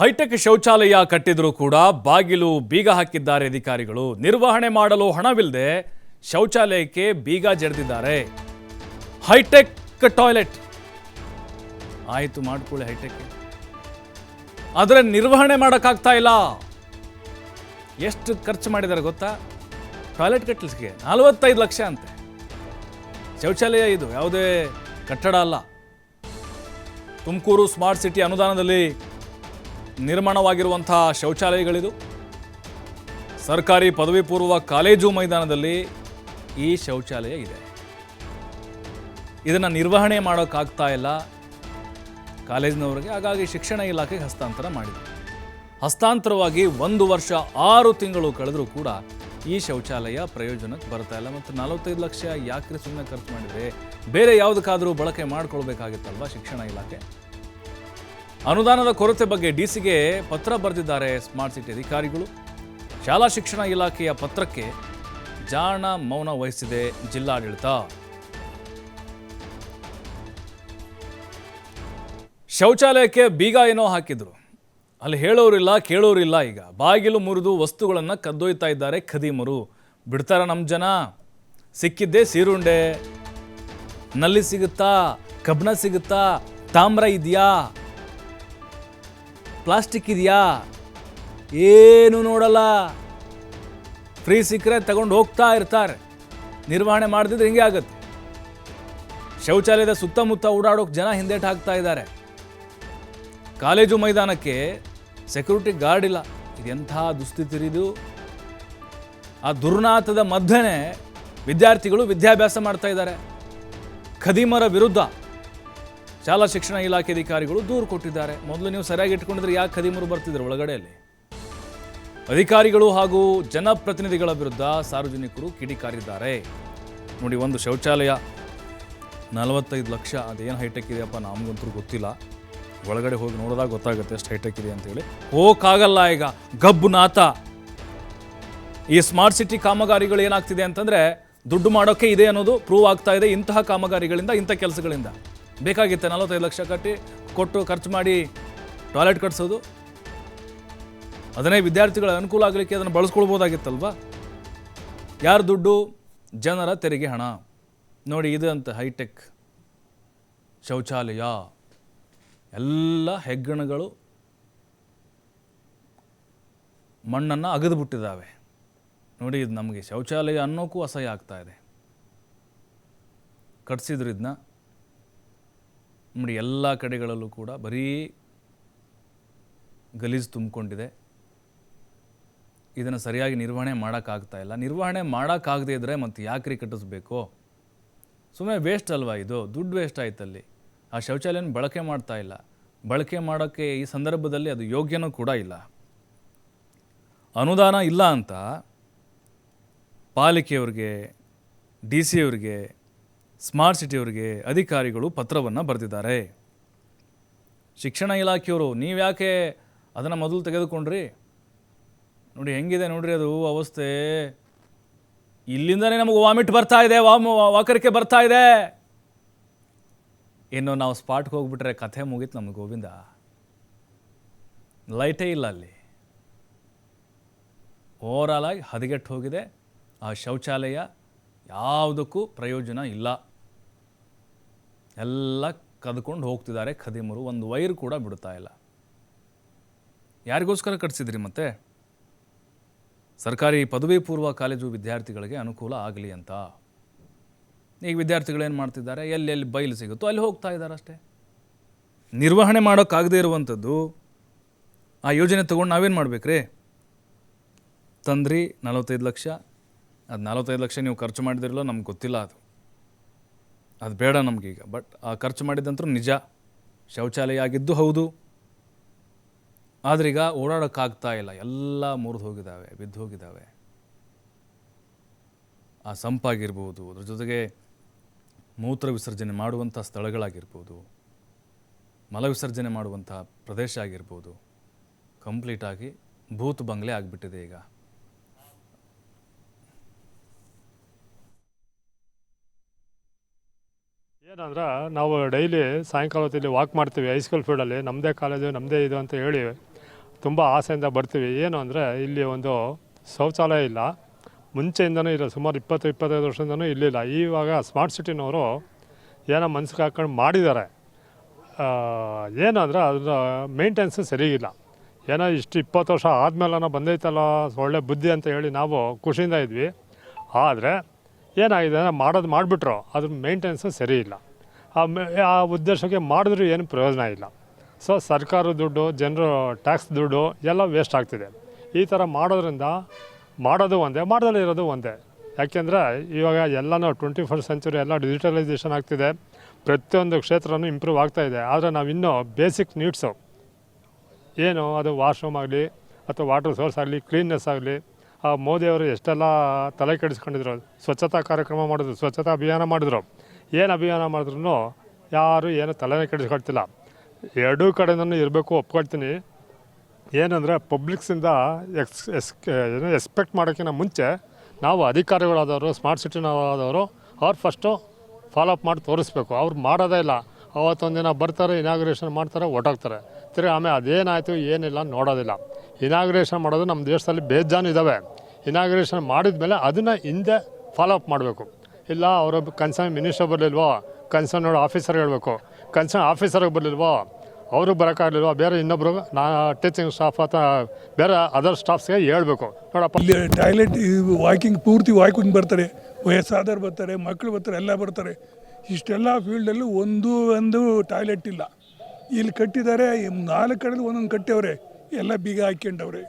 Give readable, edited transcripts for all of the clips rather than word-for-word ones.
High tech ಶೌಚಾಲಯ ಕಟ್ಟಿದರೂ ಕೂಡ ಬಾಗಿಲು ಬೀಗ ಹಾಕಿದ್ದಾರೆ ಅಧಿಕಾರಿಗಳು. ನಿರ್ವಹಣೆ ಮಾಡಲು ಹಣವಿಲ್ಲದೆ ಶೌಚಾಲಯಕ್ಕೆ ಬೀಗ ಜಡಿದಿದ್ದಾರೆ. ಹೈಟೆಕ್ ಟಾಯ್ಲೆಟ್ ಆಯಿತು ಮಾಡ್ಕೊಳ್ಳಿ ಹೈಟೆಕ್, ಆದರೆ ನಿರ್ವಹಣೆ ಮಾಡೋಕ್ಕಾಗ್ತಾ ಇಲ್ಲ. ಎಷ್ಟು ಖರ್ಚು ಮಾಡಿದ್ದಾರೆ ಗೊತ್ತಾ? ಟಾಯ್ಲೆಟ್ ಕಟ್ಟಲಿಕ್ಕೆ 45 ಲಕ್ಷ ಅಂತೆ. ಶೌಚಾಲಯ ಇದು ಯಾವುದೇ ಕಟ್ಟಡ ಅಲ್ಲ. ತುಮಕೂರು ಸ್ಮಾರ್ಟ್ ಸಿಟಿ ಅನುದಾನದಲ್ಲಿ ನಿರ್ಮಾಣವಾಗಿರುವಂತಹ ಶೌಚಾಲಯಗಳಿದು. ಸರ್ಕಾರಿ ಪದವಿ ಪೂರ್ವ ಕಾಲೇಜು ಮೈದಾನದಲ್ಲಿ ಈ ಶೌಚಾಲಯ ಇದೆ. ಇದನ್ನು ನಿರ್ವಹಣೆ ಮಾಡೋಕ್ಕಾಗ್ತಾ ಇಲ್ಲ ಕಾಲೇಜಿನವರಿಗೆ. ಹಾಗಾಗಿ ಶಿಕ್ಷಣ ಇಲಾಖೆಗೆ ಹಸ್ತಾಂತರ ಮಾಡಿದೆ. ಹಸ್ತಾಂತರವಾಗಿ 1 ವರ್ಷ 6 ತಿಂಗಳು ಕಳೆದರೂ ಕೂಡ ಈ ಶೌಚಾಲಯ ಪ್ರಯೋಜನಕ್ಕೆ ಬರ್ತಾ ಇಲ್ಲ. ಮತ್ತು 45 ಲಕ್ಷ ಯಾಕೆ ಸುಮ್ಮನೆ ಖರ್ಚು ಮಾಡಿದರೆ ಬೇರೆ ಯಾವುದಕ್ಕಾದರೂ ಬಳಕೆ ಮಾಡ್ಕೊಳ್ಬೇಕಾಗಿತ್ತಲ್ವ ಶಿಕ್ಷಣ ಇಲಾಖೆ. ಅನುದಾನದ ಕೊರತೆ ಬಗ್ಗೆ ಡಿಸಿಗೆ ಪತ್ರ ಬರೆದಿದ್ದಾರೆ ಸ್ಮಾರ್ಟ್ ಸಿಟಿ ಅಧಿಕಾರಿಗಳು. ಶಾಲಾ ಶಿಕ್ಷಣ ಇಲಾಖೆಯ ಪತ್ರಕ್ಕೆ ಜಾಣ ಮೌನ ವಹಿಸಿದೆ ಜಿಲ್ಲಾಡಳಿತ. ಶೌಚಾಲಯಕ್ಕೆ ಬೀಗ ಏನೋ ಹಾಕಿದ್ರು, ಅಲ್ಲಿ ಹೇಳೋರಿಲ್ಲ ಕೇಳೋರಿಲ್ಲ. ಈಗ ಬಾಗಿಲು ಮುರಿದು ವಸ್ತುಗಳನ್ನು ಕದ್ದೊಯ್ತಾ ಇದ್ದಾರೆ ಖದೀಮರು. ಬಿಡ್ತಾರ ನಮ್ಮ ಜನ? ಸಿಕ್ಕಿದ್ದೇ ಸೀರುಂಡೆ. ನಲ್ಲಿ ಸಿಗುತ್ತಾ? ಕಬ್ಬಣ ಸಿಗುತ್ತಾ? ತಾಮ್ರ ಇದೆಯಾ? ಪ್ಲಾಸ್ಟಿಕ್ ಇದೆಯಾ? ಏನು ನೋಡಲ್ಲ. ಫ್ರೀ ಸಿಕ್ಕರೆ ತಗೊಂಡು ಹೋಗ್ತಾ ಇರ್ತಾರೆ. ನಿರ್ವಹಣೆ ಮಾಡದಿದ್ರೆ ಹಿಂಗೆ ಆಗುತ್ತೆ. ಶೌಚಾಲಯದ ಸುತ್ತಮುತ್ತ ಓಡಾಡೋಕೆ ಜನ ಹಿಂದೇಟು ಹಾಕ್ತಾ ಇದ್ದಾರೆ. ಕಾಲೇಜು ಮೈದಾನಕ್ಕೆ ಸೆಕ್ಯೂರಿಟಿ ಗಾರ್ಡ್ ಇಲ್ಲ. ಇದೆಂಥ ದುಸ್ಥಿತಿ ಇದು. ಆ ದುರ್ನಾಥದ ಮಧ್ಯೆ ವಿದ್ಯಾರ್ಥಿಗಳು ವಿದ್ಯಾಭ್ಯಾಸ ಮಾಡ್ತಾ ಇದ್ದಾರೆ. ಖದೀಮರ ವಿರುದ್ಧ ಶಾಲಾ ಶಿಕ್ಷಣ ಇಲಾಖೆ ಅಧಿಕಾರಿಗಳು ದೂರು ಕೊಟ್ಟಿದ್ದಾರೆ. ಮೊದಲು ನೀವು ಸರಿಯಾಗಿ ಇಟ್ಕೊಂಡಿದ್ರೆ ಯಾಕೆ ಖದೀಮರು ಬರ್ತಿದ್ರು ಒಳಗಡೆಯಲ್ಲಿ? ಅಧಿಕಾರಿಗಳು ಹಾಗೂ ಜನಪ್ರತಿನಿಧಿಗಳ ವಿರುದ್ಧ ಸಾರ್ವಜನಿಕರು ಕಿಡಿಕಾರಿದ್ದಾರೆ. ನೋಡಿ, ಒಂದು ಶೌಚಾಲಯ 45 ಲಕ್ಷ. ಅದೇನು ಹೈಟೆಕ್ ಇದೆಯಪ್ಪ ನಮಗಂತೂ ಗೊತ್ತಿಲ್ಲ. ಒಳಗಡೆ ಹೋಗಿ ನೋಡಿದಾಗ ಗೊತ್ತಾಗುತ್ತೆ ಎಷ್ಟು ಹೈಟೆಕ್ ಇದೆ ಅಂತೇಳಿ. ಹೋಗಕ್ಕಾಗಲ್ಲ ಈಗ. ಗಬ್ಬು ನಾಥ. ಈ ಸ್ಮಾರ್ಟ್ ಸಿಟಿ ಕಾಮಗಾರಿಗಳು ಏನಾಗ್ತಿದೆ ಅಂತಂದರೆ ದುಡ್ಡು ಮಾಡೋಕ್ಕೆ ಇದೆ ಅನ್ನೋದು ಪ್ರೂವ್ ಆಗ್ತಾ ಇದೆ. ಇಂತಹ ಕಾಮಗಾರಿಗಳಿಂದ, ಇಂಥ ಕೆಲಸಗಳಿಂದ. ಬೇಕಾಗಿತ್ತೆ 45 ಲಕ್ಷ ಕೊಟ್ಟು ಖರ್ಚು ಮಾಡಿ ಟಾಯ್ಲೆಟ್ ಕಟ್ಸೋದು. ಅದನ್ನೇ ವಿದ್ಯಾರ್ಥಿಗಳ ಅನುಕೂಲ ಆಗಲಿಕ್ಕೆ ಅದನ್ನು ಬಳಸ್ಕೊಳ್ಬೋದಾಗಿತ್ತಲ್ವ? ಯಾರ ದುಡ್ಡು? ಜನರ ತೆರಿಗೆ ಹಣ. ನೋಡಿ, ಇದು ಅಂತ ಹೈಟೆಕ್ ಶೌಚಾಲಯ. ಎಲ್ಲ ಹೆಗ್ಗಣಗಳು ಮಣ್ಣನ್ನು ಅಗದು ಬಿಟ್ಟಿದ್ದಾವೆ. ನೋಡಿ, ಇದು ನಮಗೆ ಶೌಚಾಲಯ ಅನ್ನೋಕ್ಕೂ ಅಸಹ್ಯ ಆಗ್ತಾ ಇದೆ. ಕಟ್ಸಿದ್ರು ಇದನ್ನ. ನೋಡಿ, ಎಲ್ಲ ಕಡೆಗಳಲ್ಲೂ ಕೂಡ ಬರೀ ಗಲೀಜು ತುಂಬಿಕೊಂಡಿದೆ. ಇದನ್ನು ಸರಿಯಾಗಿ ನಿರ್ವಹಣೆ ಮಾಡೋಕ್ಕಾಗ್ತಾ ಇಲ್ಲ. ನಿರ್ವಹಣೆ ಮಾಡೋಕ್ಕಾಗದೇ ಇದ್ದರೆ ಮತ್ತು ಯಾಕ್ರಿ ಕಟ್ಟಿಸ್ಬೇಕು? ಸುಮ್ಮನೆ ವೇಸ್ಟ್ ಅಲ್ವಾ ಇದು? ದುಡ್ಡು ವೇಸ್ಟ್ ಆಯ್ತಲ್ಲಿ. ಆ ಶೌಚಾಲಯನ ಬಳಕೆ ಮಾಡ್ತಾ ಇಲ್ಲ. ಬಳಕೆ ಮಾಡೋಕ್ಕೆ ಈ ಸಂದರ್ಭದಲ್ಲಿ ಅದು ಯೋಗ್ಯನೂ ಕೂಡ ಇಲ್ಲ. ಅನುದಾನ ಇಲ್ಲ ಅಂತ ಪಾಲಿಕೆಯವ್ರಿಗೆ, ಡಿ ಸಿ ಅವರಿಗೆ, ಸ್ಮಾರ್ಟ್ ಸಿಟಿಯವರಿಗೆ ಅಧಿಕಾರಿಗಳು ಪತ್ರವನ್ನು ಬರೆದಿದ್ದಾರೆ. ಶಿಕ್ಷಣ ಇಲಾಖೆಯವರು ನೀವ್ಯಾಕೆ ಅದನ್ನು ಮೊದಲು ತೆಗೆದುಕೊಂಡ್ರಿ? ನೋಡಿ ಹೆಂಗಿದೆ ನೋಡ್ರಿ ಅದು ಅವಸ್ಥೆ. ಇಲ್ಲಿಂದನೇ ನಮಗೆ ವಾಮಿಟ್ ಬರ್ತಾ ಇದೆ, ವಾಕರಿಕೆ ಬರ್ತಾ ಇದೆ. ಇನ್ನು ನಾವು ಸ್ಪಾಟ್ಗೆ ಹೋಗ್ಬಿಟ್ರೆ ಕಥೆ ಮುಗೀತು ನಮಗೆ ಗೋವಿಂದ. ಲೈಟೇ ಇಲ್ಲ ಅಲ್ಲಿ. ಓವರಾಲ್ ಆಗಿ ಹದಗೆಟ್ಟು ಹೋಗಿದೆ. ಆ ಶೌಚಾಲಯ ಯಾವುದಕ್ಕೂ ಪ್ರಯೋಜನ ಇಲ್ಲ. ಎಲ್ಲ ಕದ್ಕೊಂಡು ಹೋಗ್ತಿದ್ದಾರೆ ಖದೀಮರು. ಒಂದು ವೈರ್ ಕೂಡ ಬಿಡ್ತಾ ಇಲ್ಲ. ಯಾರಿಗೋಸ್ಕರ ಕಟ್ಸಿದ್ರಿ ಮತ್ತೆ? ಸರ್ಕಾರಿ ಪದವಿ ಪೂರ್ವ ಕಾಲೇಜು ವಿದ್ಯಾರ್ಥಿಗಳಿಗೆ ಅನುಕೂಲ ಆಗಲಿ ಅಂತ. ಈಗ ವಿದ್ಯಾರ್ಥಿಗಳೇನು ಮಾಡ್ತಿದ್ದಾರೆ? ಎಲ್ಲೆಲ್ಲಿ ಬಯಲು ಸಿಗುತ್ತೋ ಅಲ್ಲಿ ಹೋಗ್ತಾ ಇದ್ದಾರೆ ಅಷ್ಟೇ. ನಿರ್ವಹಣೆ ಮಾಡೋಕ್ಕಾಗದೇ ಇರುವಂಥದ್ದು ಆ ಯೋಜನೆ ತೊಗೊಂಡು ನಾವೇನು ಮಾಡಬೇಕ್ರಿ? ತಂದ್ರಿ 45 ಲಕ್ಷ. ಅದು 45 ಲಕ್ಷ ನೀವು ಖರ್ಚು ಮಾಡಿದಿರಲ್ಲ ನಮ್ಗೆ ಗೊತ್ತಿಲ್ಲ. ಅದು ಬೇಡ ನಮಗೀಗ. ಬಟ್ ಆ ಖರ್ಚು ಮಾಡಿದಂತರೂ ನಿಜ. ಶೌಚಾಲಯ ಆಗಿದ್ದು ಹೌದು. ಆದ್ರೀಗ ಓಡಾಡೋಕ್ಕಾಗ್ತಾ ಇಲ್ಲ. ಎಲ್ಲ ಮುರಿದು ಹೋಗಿದ್ದಾವೆ, ಬಿದ್ದು ಹೋಗಿದ್ದಾವೆ. ಆ ಸಂಪಾಗಿರ್ಬೋದು, ಅದ್ರ ಜೊತೆಗೆ ಮೂತ್ರ ವಿಸರ್ಜನೆ ಮಾಡುವಂಥ ಸ್ಥಳಗಳಾಗಿರ್ಬೋದು, ಮಲ ವಿಸರ್ಜನೆ ಮಾಡುವಂಥ ಪ್ರದೇಶ ಆಗಿರ್ಬೋದು, ಕಂಪ್ಲೀಟಾಗಿ ಭೂತ್ ಬಂಗ್ಲೆ ಆಗಿಬಿಟ್ಟಿದೆ ಈಗ. ಏನಂದ್ರೆ ನಾವು ಡೈಲಿ ಸಾಯಂಕಾಲ ಹೊತ್ತಲ್ಲಿ ವಾಕ್ ಮಾಡ್ತೀವಿ ಹೈಸ್ಕೂಲ್ ಫೀಲ್ಡಲ್ಲಿ. ನಮ್ಮದೇ ಕಾಲೇಜು, ನಮ್ಮದೇ ಇದು ಅಂತ ಹೇಳಿ ತುಂಬ ಆಸೆಯಿಂದ ಬರ್ತೀವಿ. ಏನು ಅಂದರೆ ಇಲ್ಲಿ ಒಂದು ಶೌಚಾಲಯ ಇಲ್ಲ, ಮುಂಚೆಯಿಂದನೂ ಇಲ್ಲ, ಸುಮಾರು 20-25 ವರ್ಷದಿಂದನೂ ಇರಲಿಲ್ಲ. ಇವಾಗ ಸ್ಮಾರ್ಟ್ ಸಿಟಿನವರು ಏನೋ ಮನ್ಸಿಗೆ ಹಾಕ್ಕೊಂಡು ಮಾಡಿದ್ದಾರೆ. ಏನು ಅಂದರೆ ಅದರ ಮೇಂಟೆನ್ಸು ಸರಿಯಿಲ್ಲ. ಏನೋ ಇಷ್ಟು 20 ವರ್ಷ ಆದಮೇಲೆ ಬಂದೈತಲ್ಲ ಒಳ್ಳೆ ಬುದ್ಧಿ ಅಂತ ಹೇಳಿ ನಾವು ಖುಷಿಯಿಂದ ಇದ್ವಿ. ಆದರೆ ಏನಾಗಿದೆ ಮಾಡೋದು ಮಾಡಿಬಿಟ್ರು, ಅದ್ರ ಮೇಂಟೆನ್ಸು ಸರಿ ಇಲ್ಲ. ಆ ಉದ್ದೇಶಕ್ಕೆ ಮಾಡಿದ್ರೂ ಏನು ಪ್ರಯೋಜನ ಇಲ್ಲ. ಸೊ ಸರ್ಕಾರದ ದುಡ್ಡು, ಜನರು ಟ್ಯಾಕ್ಸ್ ದುಡ್ಡು ಎಲ್ಲ ವೇಸ್ಟ್ ಆಗ್ತಿದೆ. ಈ ಥರ ಮಾಡೋದ್ರಿಂದ ಮಾಡೋದು ಒಂದೇ, ಮಾಡೋದೇ ಇರೋದು ಒಂದೇ. ಯಾಕೆಂದರೆ ಇವಾಗ ಎಲ್ಲನೂ 21st ಸೆಂಚುರಿ ಎಲ್ಲ ಡಿಜಿಟಲೈಸೇಷನ್ ಆಗ್ತಿದೆ, ಪ್ರತಿಯೊಂದು ಕ್ಷೇತ್ರನೂ ಇಂಪ್ರೂವ್ ಆಗ್ತಾಯಿದೆ. ಆದರೆ ನಾವಿನ್ನೂ ಬೇಸಿಕ್ ನೀಡ್ಸು ಏನು, ಅದು ವಾಶ್ರೂಮ್ ಆಗಲಿ ಅಥವಾ ವಾಟರ್ ಸೋರ್ಸ್ ಆಗಲಿ, ಕ್ಲೀನ್ನೆಸ್ ಆಗಲಿ, ಮೋದಿಯವರು ಎಷ್ಟೆಲ್ಲ ತಲೆ ಕೆಡಿಸ್ಕೊಂಡಿದ್ರು. ಸ್ವಚ್ಛತಾ ಕಾರ್ಯಕ್ರಮ ಮಾಡಿದ್ರು, ಸ್ವಚ್ಛತಾ ಅಭಿಯಾನ ಮಾಡಿದ್ರು. ಏನು ಅಭಿಯಾನ ಮಾಡಿದ್ರು ಯಾರು ಏನು ತಲೆನೇ ಕೆಡಿಸ್ಕೊಳ್ತಿಲ್ಲ. ಎರಡೂ ಕಡೆನೂ ಇರಬೇಕು, ಒಪ್ಕೊಳ್ತೀನಿ. ಏನಂದರೆ ಪಬ್ಲಿಕ್ಸಿಂದ ಎಕ್ಸ್ಪೆಕ್ಟ್ ಮಾಡೋಕ್ಕಿಂತ ಮುಂಚೆ ನಾವು ಅಧಿಕಾರಿಗಳಾದವರು, ಸ್ಮಾರ್ಟ್ ಸಿಟಿನವರಾದವರು ಅವ್ರು ಫಸ್ಟು ಫಾಲೋಅಪ್ ಮಾಡಿ ತೋರಿಸ್ಬೇಕು. ಅವ್ರು ಮಾಡೋದೇ ಇಲ್ಲ. ಅವತ್ತೊಂದಿನ ಬರ್ತಾರೆ, ಇನಾಗ್ರೇಷನ್ ಮಾಡ್ತಾರೆ, ಹೊರ್ಟೋಗ್ತಾರೆ. ತಿರ್ಗಿ ಆಮೇಲೆ ಅದೇನಾಯಿತು ಏನಿಲ್ಲ ನೋಡೋದಿಲ್ಲ. ಇನಾಗ್ರೇಷನ್ ಮಾಡೋದು ನಮ್ಮ ದೇಶದಲ್ಲಿ ಬೇಜಾನು ಇದ್ದಾವೆ. ಇನಾಗ್ರೇಷನ್ ಮಾಡಿದ ಮೇಲೆ ಅದನ್ನು ಹಿಂದೆ ಫಾಲೋಅಪ್ ಮಾಡಬೇಕು. ಇಲ್ಲ ಅವರೊಬ್ಬ ಕನ್ಸರ್ನ್ ಮಿನಿಸ್ಟರ್ ಬರಲಿಲ್ವೋ, ಕನ್ಸರ್ನ್ ಆಫೀಸರ್ ಹೇಳಬೇಕು. ಕನ್ಸರ್ನ್ ಆಫೀಸರ್ಗೆ ಬರಲಿಲ್ವೋ, ಅವ್ರಿಗೆ ಬರೋಕ್ಕಾಗಲಿಲ್ವೋ, ಬೇರೆ ಇನ್ನೊಬ್ರು ಟೀಚಿಂಗ್ ಸ್ಟಾಫ್ ಅಥವಾ ಬೇರೆ ಅದರ್ ಸ್ಟಾಫ್ಸ್ಗೆ ಹೇಳ್ಬೇಕು. ನೋಡಪ್ಪ, ಇಲ್ಲಿ ಟಾಯ್ಲೆಟ್ ವಾಕಿಂಗ್ ಪೂರ್ತಿ ವಾಕಿಂಗ್ ಬರ್ತಾರೆ, ವಯಸ್ಸಾದವ್ರು ಬರ್ತಾರೆ, ಮಕ್ಕಳು ಬರ್ತಾರೆ, ಎಲ್ಲ ಬರ್ತಾರೆ. ಇಷ್ಟೆಲ್ಲ ಫೀಲ್ಡಲ್ಲೂ ಒಂದು ಟಾಯ್ಲೆಟ್ ಇಲ್ಲ. ಇಲ್ಲಿ ಕಟ್ಟಿದ್ದಾರೆ, 4 ಕಡೆಯಲ್ಲಿ ಒಂದೊಂದು ಕಟ್ಟವ್ರೆ, ಎಲ್ಲ ಬೀಗ ಹಾಕ್ಕೊಂಡವ್ರೆ.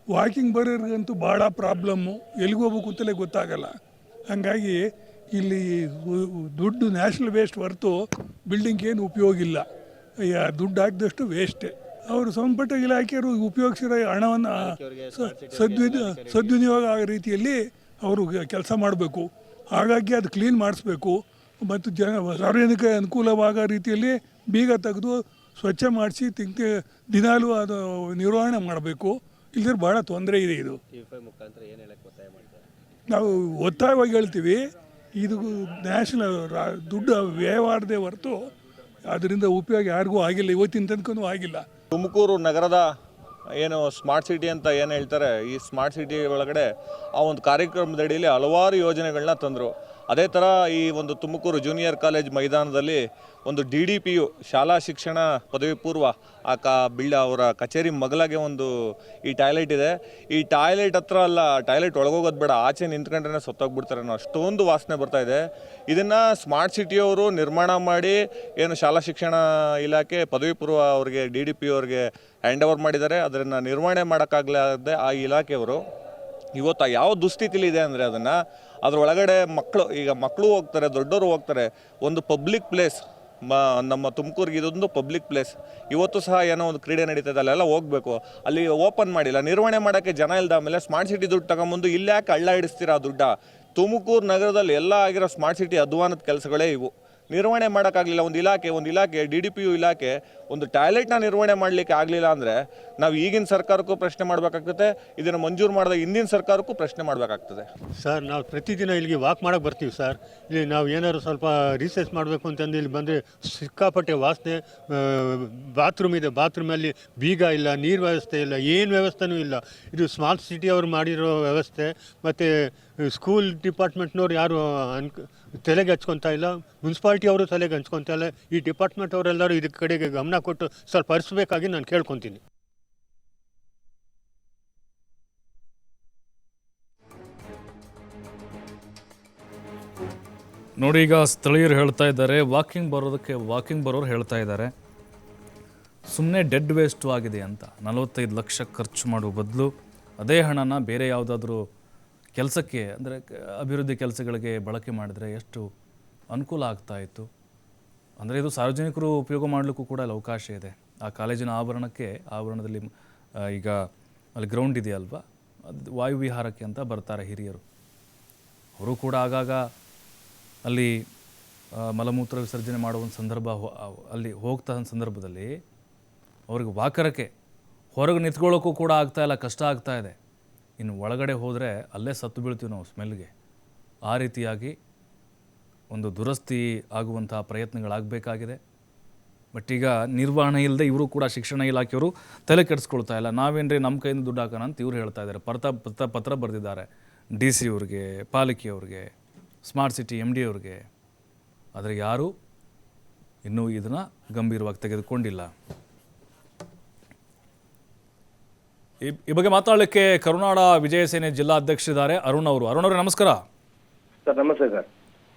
ವಾಕಿಂಗ್ ಬರೋರಿಗಂತೂ ಭಾಳ ಪ್ರಾಬ್ಲಮ್ಮು, ಎಲ್ಲಿಗೆ ಹೋಗ್ಬೇಕು ಅಂತಲೇ ಗೊತ್ತಾಗಲ್ಲ. ಹಾಗಾಗಿ ಇಲ್ಲಿ ದುಡ್ಡು ನ್ಯಾಷನಲ್ ವೇಸ್ಟ್ ಹೊರತು ಬಿಲ್ಡಿಂಗ್ ಏನು ಉಪಯೋಗ ಇಲ್ಲ. ದುಡ್ಡು ಹಾಕಿದಷ್ಟು ವೇಸ್ಟೇ. ಅವರು ಸಂಬಂಧಪಟ್ಟ ಇಲಾಖೆಯವರು ಉಪಯೋಗಿಸಿರೋ ಹಣವನ್ನು ಸದ್ವಿನಿಯೋಗ ಆಗೋ ರೀತಿಯಲ್ಲಿ ಅವರು ಕೆಲಸ ಮಾಡಬೇಕು. ಹಾಗಾಗಿ ಅದು ಕ್ಲೀನ್ ಮಾಡಿಸ್ಬೇಕು ಮತ್ತು ಸಾರ್ವಜನಿಕ ಅನುಕೂಲವಾಗೋ ರೀತಿಯಲ್ಲಿ ಬೀಗ ತೆಗೆದು ಸ್ವಚ್ಛ ಮಾಡಿಸಿ ದಿನಾಲೂ ಅದು ನಿರ್ವಹಣೆ ಮಾಡಬೇಕು. ಇಲ್ಲದ್ರೆ ಭಾಳ ತೊಂದರೆ ಇದೆ. ಇದು ನಾವು ಒತ್ತಾಯವಾಗಿ ಹೇಳ್ತೀವಿ, ಇದು ನ್ಯಾಷನಲ್ ದುಡ್ಡು ವ್ಯವಹಾರದೇ ಹೊರತು ಅದರಿಂದ ಉಪಯೋಗ ಯಾರಿಗೂ ಆಗಿಲ್ಲ, ಇವತ್ತಿನ ತನಕನೂ ಆಗಿಲ್ಲ. ತುಮಕೂರು ನಗರದ ಏನು ಸ್ಮಾರ್ಟ್ ಸಿಟಿ ಅಂತ ಏನು ಹೇಳ್ತಾರೆ, ಈ ಸ್ಮಾರ್ಟ್ ಸಿಟಿ ಒಳಗಡೆ ಆ ಒಂದು ಕಾರ್ಯಕ್ರಮದ ಅಡಿಯಲ್ಲಿ ಹಲವಾರು ಯೋಜನೆಗಳನ್ನ ತಂದರು. ಅದೇ ಥರ ಈ ಒಂದು ತುಮಕೂರು ಜೂನಿಯರ್ ಕಾಲೇಜ್ ಮೈದಾನದಲ್ಲಿ ಒಂದು DDPU ಶಾಲಾ ಶಿಕ್ಷಣ ಪದವಿ ಪೂರ್ವ ಅವರ ಕಚೇರಿ ಮಗಲಾಗೆ ಒಂದು ಈ ಟಾಯ್ಲೆಟ್ ಇದೆ. ಈ ಟಾಯ್ಲೆಟ್ ಹತ್ರ ಅಲ್ಲ, ಟಾಯ್ಲೆಟ್ ಒಳಗೋಗೋದು ಬೇಡ, ಆಚೆ ನಿಂತ್ಕೊಂಡ್ರೆ ಸತ್ತೋಗ್ಬಿಡ್ತಾರೆ ಅನ್ನೋ ಅಷ್ಟೊಂದು ವಾಸನೆ ಬರ್ತಾ ಇದೆ. ಇದನ್ನು ಸ್ಮಾರ್ಟ್ ಸಿಟಿಯವರು ನಿರ್ಮಾಣ ಮಾಡಿ ಏನು ಶಾಲಾ ಶಿಕ್ಷಣ ಇಲಾಖೆ ಪದವಿ ಪೂರ್ವ ಅವ್ರಿಗೆ DDPU ಅವ್ರಿಗೆ ಹ್ಯಾಂಡ್ ಓವರ್ ಮಾಡಿದ್ದಾರೆ. ಅದನ್ನು ನಿರ್ವಹಣೆ ಮಾಡೋಕ್ಕಾಗಲಾರದೆ ಆ ಇಲಾಖೆಯವರು ಇವತ್ತು ಯಾವ ದುಸ್ಥಿತಿಲಿದೆ ಅಂದರೆ ಅದರೊಳಗಡೆ ಮಕ್ಕಳು ಹೋಗ್ತಾರೆ, ದೊಡ್ಡವರು ಹೋಗ್ತಾರೆ. ಒಂದು ಪಬ್ಲಿಕ್ ಪ್ಲೇಸ್, ನಮ್ಮ ತುಮಕೂರಿಗೆ ಇದೊಂದು ಪಬ್ಲಿಕ್ ಪ್ಲೇಸ್. ಇವತ್ತು ಸಹ ಏನೋ ಒಂದು ಕ್ರೀಡೆ ನಡೀತದೆ, ಅಲ್ಲೆಲ್ಲ ಹೋಗಬೇಕು, ಅಲ್ಲಿ ಓಪನ್ ಮಾಡಿಲ್ಲ. ನಿರ್ವಹಣೆ ಮಾಡೋಕ್ಕೆ ಜನ ಇಲ್ದ ಆಮೇಲೆ ಸ್ಮಾರ್ಟ್ ಸಿಟಿ ದುಡ್ಡು ತಗೊಂಬಂದು ಇಲ್ಲಿ ಯಾಕೆ ಹಳ್ಳ ಹಿಡಿಸ್ತೀರಾ ಆ ದುಡ್ಡ? ತುಮಕೂರು ನಗರದಲ್ಲಿ ಎಲ್ಲ ಆಗಿರೋ ಸ್ಮಾರ್ಟ್ ಸಿಟಿ ಅಧ್ವಾನದ ಕೆಲಸಗಳೇ ಇವು. ನಿರ್ವಹಣೆ ಮಾಡೋಕ್ಕಾಗಲಿಲ್ಲ ಒಂದು ಇಲಾಖೆ DDPU ಇಲಾಖೆ ಒಂದು ಟಾಯ್ಲೆಟ್ನ ನಿರ್ವಹಣೆ ಮಾಡಲಿಕ್ಕೆ ಆಗಲಿಲ್ಲ ಅಂದರೆ ನಾವು ಈಗಿನ ಸರ್ಕಾರಕ್ಕೂ ಪ್ರಶ್ನೆ ಮಾಡಬೇಕಾಗ್ತದೆ, ಇದನ್ನು ಮಂಜೂರು ಮಾಡಿದ ಹಿಂದಿನ ಸರ್ಕಾರಕ್ಕೂ ಪ್ರಶ್ನೆ ಮಾಡಬೇಕಾಗ್ತದೆ. ಸರ್, ನಾವು ಪ್ರತಿದಿನ ಇಲ್ಲಿಗೆ ವಾಕ್ ಮಾಡೋಕ್ಕೆ ಬರ್ತೀವಿ ಸರ್. ಇಲ್ಲಿ ನಾವು ಏನಾದ್ರು ಸ್ವಲ್ಪ ರಿಸರ್ಚ್ ಮಾಡಬೇಕು ಅಂತಂದು ಇಲ್ಲಿ ಬಂದರೆ ಸಿಕ್ಕಾಪಟ್ಟೆ ವಾಸನೆ. ಬಾತ್ರೂಮ್ ಇದೆ, ಬಾತ್ರೂಮಲ್ಲಿ ಬೀಗ ಇಲ್ಲ, ನೀರು ವ್ಯವಸ್ಥೆ ಇಲ್ಲ, ಏನು ವ್ಯವಸ್ಥೆನೂ ಇಲ್ಲ. ಇದು ಸ್ಮಾರ್ಟ್ ಸಿಟಿ ಅವರು ಮಾಡಿರೋ ವ್ಯವಸ್ಥೆ. ಮತ್ತು ಸ್ಕೂಲ್ ಡಿಪಾರ್ಟ್ಮೆಂಟ್ನವ್ರು ಯಾರು ತಲೆಗೆ ಹಚ್ಕೊತಾ ಇಲ್ಲ, ಮುನ್ಸಿಪಾಲ್ಟಿ ಅವರು ತಲೆಗೆ ಹಂಚ್ಕೊತಾ ಇಲ್ಲ. ಈ ಡಿಪಾರ್ಟ್ಮೆಂಟ್ ಅವರೆಲ್ಲರೂ ಇದಕ್ಕೆ ಕಡೆಗೆ ಗಮನ ಕೊಟ್ಟು ಸ್ವಲ್ಪ ಹರಿಸ್ಬೇಕಾಗಿ ನಾನು ಕೇಳ್ಕೊತೀನಿ. ನೋಡಿ, ಈಗ ಸ್ಥಳೀಯರು ಹೇಳ್ತಾ ಇದ್ದಾರೆ, ವಾಕಿಂಗ್ ಬರೋರು ಹೇಳ್ತಾ ಇದ್ದಾರೆ ಸುಮ್ಮನೆ ಡೆಡ್ ವೇಸ್ಟು ಆಗಿದೆ ಅಂತ. 45 ಲಕ್ಷ ಖರ್ಚು ಮಾಡುವ ಬದಲು ಅದೇ ಹಣನ ಬೇರೆ ಯಾವುದಾದ್ರೂ ಕೆಲಸಕ್ಕೆ, ಅಂದರೆ ಅಭಿವೃದ್ಧಿ ಕೆಲಸಗಳಿಗೆ ಬಳಕೆ ಮಾಡಿದರೆ ಎಷ್ಟು ಅನುಕೂಲ ಆಗ್ತಾ ಇತ್ತು. ಅಂದರೆ ಇದು ಸಾರ್ವಜನಿಕರು ಉಪಯೋಗ ಮಾಡಲಿಕ್ಕೂ ಕೂಡ ಅಲ್ಲಿ ಅವಕಾಶ ಇದೆ. ಆ ಕಾಲೇಜಿನ ಆವರಣದಲ್ಲಿ ಈಗ ಅಲ್ಲಿ ಗ್ರೌಂಡ್ ಇದೆಯಲ್ವಾ, ಅದು ವಾಯುವಿಹಾರಕ್ಕೆ ಅಂತ ಬರ್ತಾರೆ ಹಿರಿಯರು. ಅವರು ಕೂಡ ಆಗಾಗ ಅಲ್ಲಿ ಮಲಮೂತ್ರ ವಿಸರ್ಜನೆ ಮಾಡುವ ಒಂದು ಸಂದರ್ಭ, ಅಲ್ಲಿ ಹೋಗ್ತಾ ಸಂದರ್ಭದಲ್ಲಿ ಅವ್ರಿಗೆ ವಾಕರಕ್ಕೆ ಹೊರಗೆ ನಿಂತ್ಕೊಳ್ಳೋಕ್ಕೂ ಕೂಡ ಆಗ್ತಾಯಿಲ್ಲ, ಕಷ್ಟ ಆಗ್ತಾ ಇದೆ. ಇನ್ನು ಒಳಗಡೆ ಹೋದರೆ ಅಲ್ಲೇ ಸತ್ತು ಬೀಳ್ತೀವಿ ನಾವು ಸ್ಮೆಲ್ಗೆ. ಆ ರೀತಿಯಾಗಿ ಒಂದು ದುರಸ್ತಿ ಆಗುವಂಥ ಪ್ರಯತ್ನಗಳಾಗಬೇಕಾಗಿದೆ. ಬಟ್ ಈಗ ನಿರ್ವಹಣೆ ಇಲ್ಲದೆ ಇವರು ಕೂಡ ಶಿಕ್ಷಣ ಇಲಾಖೆಯವರು ತಲೆ ಕೆಡಿಸ್ಕೊಳ್ತಾ ಇಲ್ಲ. ನಾವೇನ್ರಿ ನಮ್ಮ ಕೈಯಿಂದ ದುಡ್ಡು ಹಾಕೋಣ ಅಂತ ಇವ್ರು ಹೇಳ್ತಾ ಇದ್ದಾರೆ. ಪತ್ರ ಬರೆದಿದ್ದಾರೆ DC ಅವ್ರಿಗೆ, ಪಾಲಿಕೆಯವ್ರಿಗೆ, ಸ್ಮಾರ್ಟ್ ಸಿಟಿ MD ಅವ್ರಿಗೆ. ಆದರೆ ಯಾರೂ ಇನ್ನೂ ಇದನ್ನು ಗಂಭೀರವಾಗಿ ತೆಗೆದುಕೊಂಡಿಲ್ಲ. ಈ ಬಗ್ಗೆ ಮಾತಾಡಲಿಕ್ಕೆ ಕರುನಾಡ ವಿಜಯ ಸೇನೆ ಜಿಲ್ಲಾಧ್ಯಕ್ಷರಿದ್ದಾರೆ ಅರುಣ್ ಅವರು. ಅರುಣ್ ಅವರೇ ನಮಸ್ಕಾರ. ಸರ್ ನಮಸ್ತೆ ಸರ್.